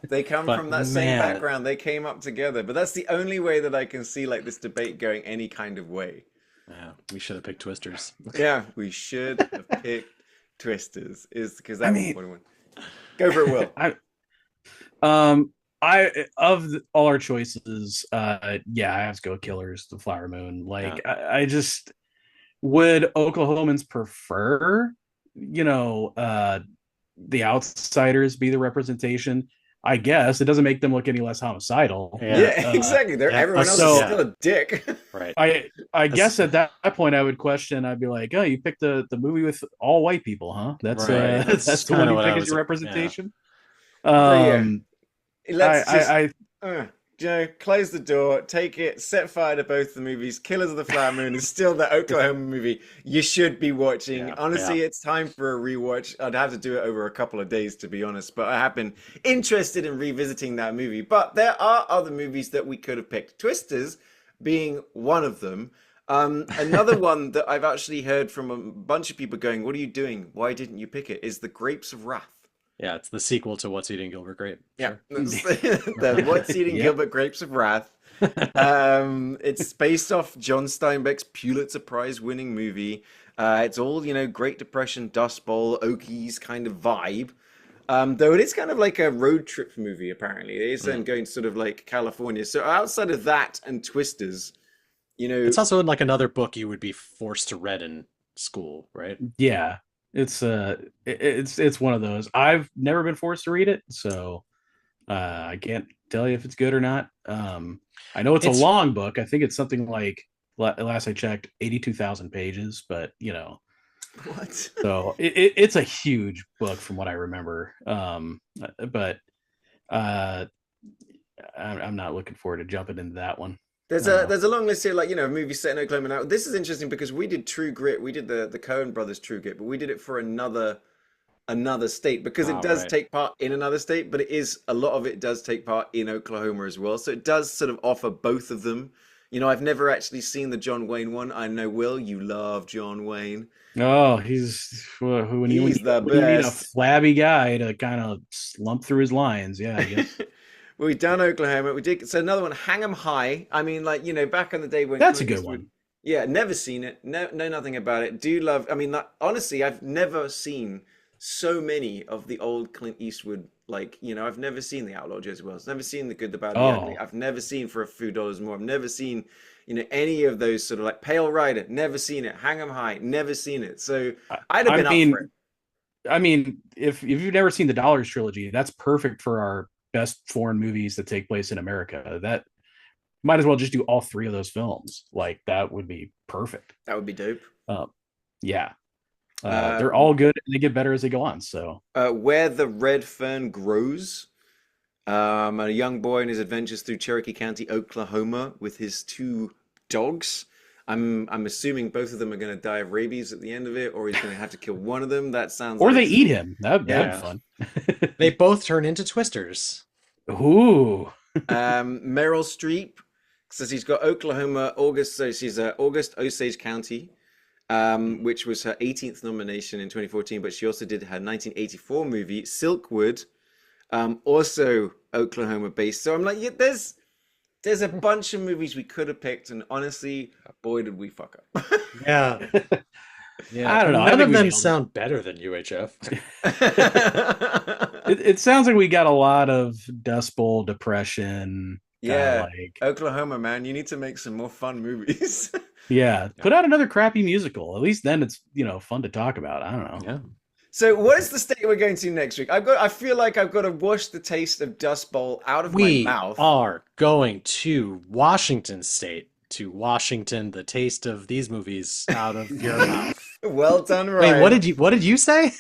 They come from that same background. They came up together. But that's the only way that I can see like this debate going any kind of way. Yeah, we should have picked Twisters. Yeah, we should have picked Twisters. Is because that would win. Go for it, Will. All our choices, I have to go Killers, The Flower Moon. Like, I just would Oklahomans prefer, The Outsiders be the representation. I guess it doesn't make them look any less homicidal. Yeah, exactly. Everyone else is still a dick. Right. I guess at that point I would question. I'd be like, "Oh, you picked the movie with all white people, huh? That's Right. that's the one you pick as your representation." Let's close the door, take it, set fire to both the movies. Killers of the Flower Moon is still the Oklahoma movie you should be watching. Honestly, it's time for a rewatch. I'd have to do it over a couple of days, to be honest, but I have been interested in revisiting that movie. But there are other movies that we could have picked, Twisters being one of them. Another one that I've actually heard from a bunch of people going, "What are you doing? Why didn't you pick it?" is The Grapes of Wrath. Yeah, it's the sequel to What's Eating Gilbert Grape. Yeah, the What's Eating Gilbert Grapes of Wrath. It's based off John Steinbeck's Pulitzer Prize winning movie. It's all, Great Depression, Dust Bowl, Okies kind of vibe. Though it is kind of like a road trip movie, apparently. It is then going sort of like California. So outside of that and Twisters, It's also in like another book you would be forced to read in school, right? Yeah. It's one of those. I've never been forced to read it, so I can't tell you if it's good or not. I know it's a long book. I think it's something like, last I checked, 82,000 pages, but what? So it's a huge book from what I remember. But I'm not looking forward to jumping into that one. There's a long list here, like, movies set in Oklahoma. Now, this is interesting because we did True Grit. We did the Coen Brothers True Grit, but we did it for another state because it does take part in another state, but a lot of it does take part in Oklahoma as well. So it does sort of offer both of them. I've never actually seen the John Wayne one. I know, Will, you love John Wayne. Oh, he's when you need a flabby guy to kind of slump through his lines. Yeah, I guess. We've done Oklahoma. We did another one, Hang 'em High. I mean, like, back in the day when that's a good one. Yeah, never seen it. Know nothing about it. Do love. I mean, honestly, I've never seen so many of the old Clint Eastwood. Like, I've never seen The Outlaw Josey Wales. Never seen The Good, the Bad, the Ugly. I've never seen For a Few Dollars More. I've never seen, any of those sort of like Pale Rider, never seen it. Hang 'em High, never seen it. So I'd have been up for it. I mean, if you've never seen the Dollars trilogy, that's perfect for our best foreign movies that take place in America. That might as well just do all three of those films. Like that would be perfect. That would be dope. Yeah. They're all good and they get better as they go on. So Where the Red Fern Grows. A young boy and his adventures through Cherokee County, Oklahoma, with his 2 dogs. I'm assuming both of them are going to die of rabies at the end of it, or he's going to have to kill one of them. That sounds. Or like they eat him. That'd be fun. They both turn into twisters. Ooh. Meryl Streep says he's got Oklahoma, August. So she's August Osage County, which was her 18th nomination in 2014. But she also did her 1984 movie Silkwood, also Oklahoma based. So I'm like, yeah, there's a bunch of movies we could have picked, and honestly, boy, did we fuck up. Yeah. Yeah. I don't know. None of them sound better than UHF. It sounds like we got a lot of Dust Bowl depression. Yeah. Oklahoma, man, you need to make some more fun movies. Yeah. Put out another crappy musical. At least then it's, fun to talk about. I don't know. Yeah. So what is the state we're going to next week? I feel like I've got to wash the taste of Dust Bowl out of my mouth. We are going to Washington State, to Washington, the taste of these movies out of your mouth. Well done, Ryan. Wait, what did you say?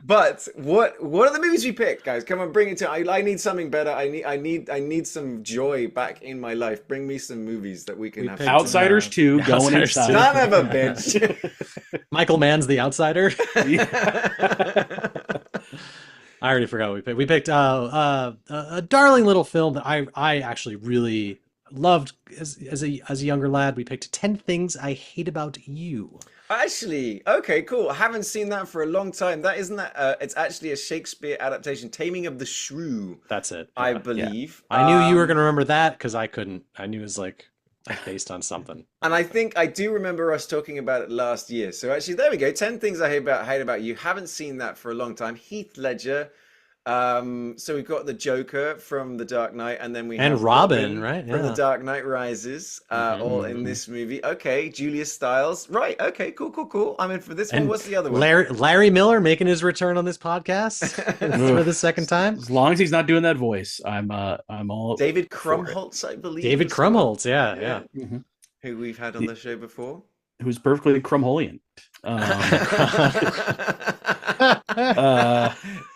But what are the movies we picked, guys? Come on, bring it to. I need something better. I need some joy back in my life. Bring me some movies that we can have. Outsiders 2, going inside. Son of a bitch. Michael Mann's The Outsider. I already forgot what we picked. We picked a darling little film that I actually really loved as a younger lad. We picked 10 Things I Hate About You. Actually, okay, cool. I haven't seen that for a long time. It's actually a Shakespeare adaptation, Taming of the Shrew. That's it. I believe. Yeah. I knew you were going to remember that because I couldn't. I knew it was like based on something. And I think I do remember us talking about it last year. So actually, there we go. 10 Things I Hate About You. Haven't seen that for a long time. Heath Ledger. So we've got the Joker from The Dark Knight, and then we have Robin, right? From The Dark Knight Rises, all in this movie. Okay, Julia Stiles, right? Okay, cool. I'm in for this one. What's the other one? Larry Miller making his return on this podcast for the second time. As long as he's not doing that voice, I'm all. David Krumholtz, I believe. David Krumholtz, yeah. Mm-hmm. Who we've had on the show before. Who's perfectly Krumholian.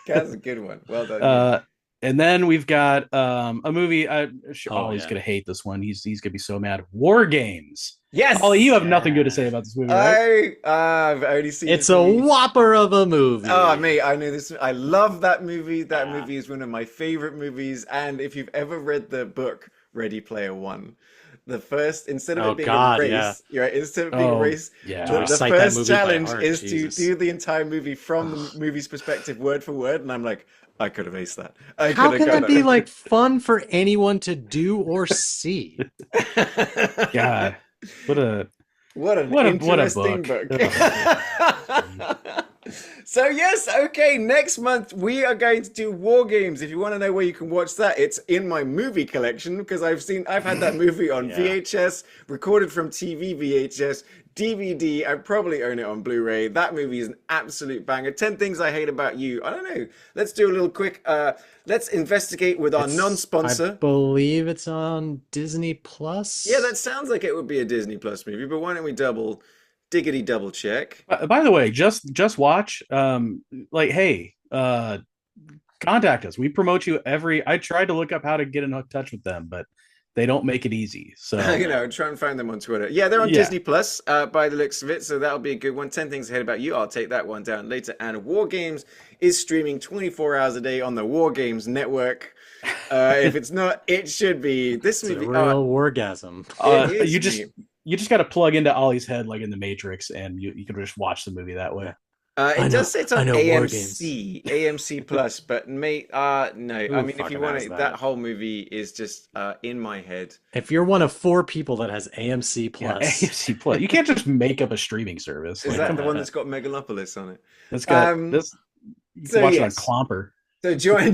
That's a good one. Well done. And then we've got a movie. He's gonna hate this one. He's gonna be so mad. War Games. Yes. Ollie, you have nothing good to say about this movie, right? I've already seen. It's a whopper of a movie. Oh, mate, I know this. I love that movie. That movie is one of my favorite movies. And if you've ever read the book Ready Player One, the first, instead of it being a race, instead of being a race, the first challenge is to do the entire movie from the movie's perspective, word for word. And I'm like, I could have aced that. How can that be like fun for anyone to do or see? God, what an interesting book. So yes, okay, next month we are going to do War Games. If you want to know where you can watch that, it's in my movie collection because I've had that movie on VHS, recorded from TV VHS, DVD. I probably own it on Blu-ray. That movie is an absolute banger. 10 Things I Hate About You. I don't know. Let's do a little quick let's investigate with our non-sponsor. I believe it's on Disney Plus. Yeah, that sounds like it would be a Disney Plus movie, but why don't we diggity double check. By the way, just watch. Hey, contact us. We promote you I tried to look up how to get in touch with them, but they don't make it easy. So try and find them on Twitter. Yeah, they're on Disney Plus by the looks of it. So that'll be a good one. 10 Things I Hate About You. I'll take that one down later. And War Games is streaming 24 hours a day on the War Games network. If it's not, it should be. This movie, a real wargasm. You just got to plug into Ollie's head like in the Matrix, and you can just watch the movie that way. It does say it's on AMC Plus, but mate, no. I mean, if you want it, that whole movie is just in my head. If you're one of 4 people that has AMC Plus, AMC Plus, you can't just make up a streaming service. Is that the one that's got Megalopolis on it? It's got this. You can watch it on Clomper. So join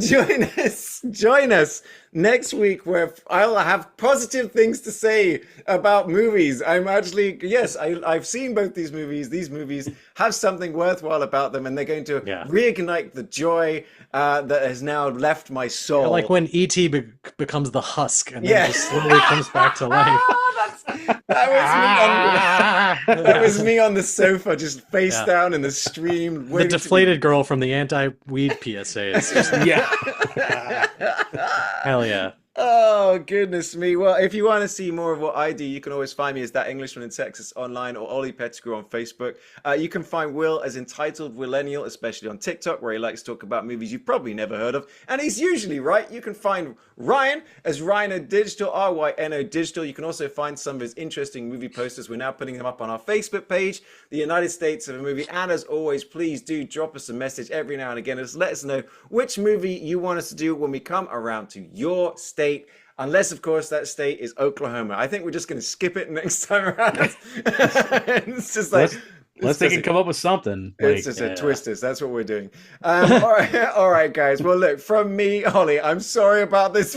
us next week where I'll have positive things to say about movies. I'm actually, yes, I've seen both these movies. These movies have something worthwhile about them, and they're going to reignite the joy that has now left my soul. Yeah, like when E.T. becomes the husk and then just slowly comes back to life. That was me on the sofa, just face down in the stream. The deflated girl from the anti-weed PSA is just, hell yeah. Oh, goodness me. Well, if you want to see more of what I do, you can always find me as That Englishman in Texas online, or Ollie Pettigrew on Facebook. You can find Will as Entitled Willennial, especially on TikTok, where he likes to talk about movies you've probably never heard of. And he's usually right. You can find Ryan as Rhino Digital, RYNO Digital. You can also find some of his interesting movie posters. We're now putting them up on our Facebook page, The United States of a Movie. And as always, please do drop us a message every now and again. Just let us know which movie you want us to do when we come around to your state. Unless, of course, that state is Oklahoma. I think we're just going to skip it next time around. It's just like... Unless they can come up with something. It's just a twisters. That's what we're doing. All right, guys. Well, look, from me, Ollie, I'm sorry about this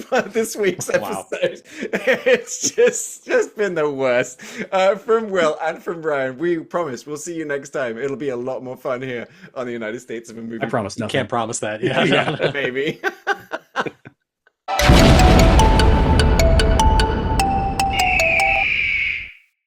week's episode. It's just been the worst. From Will and from Brian, we promise we'll see you next time. It'll be a lot more fun here on the United States of a Movie. I promise nothing. You can't promise that. Yeah, maybe.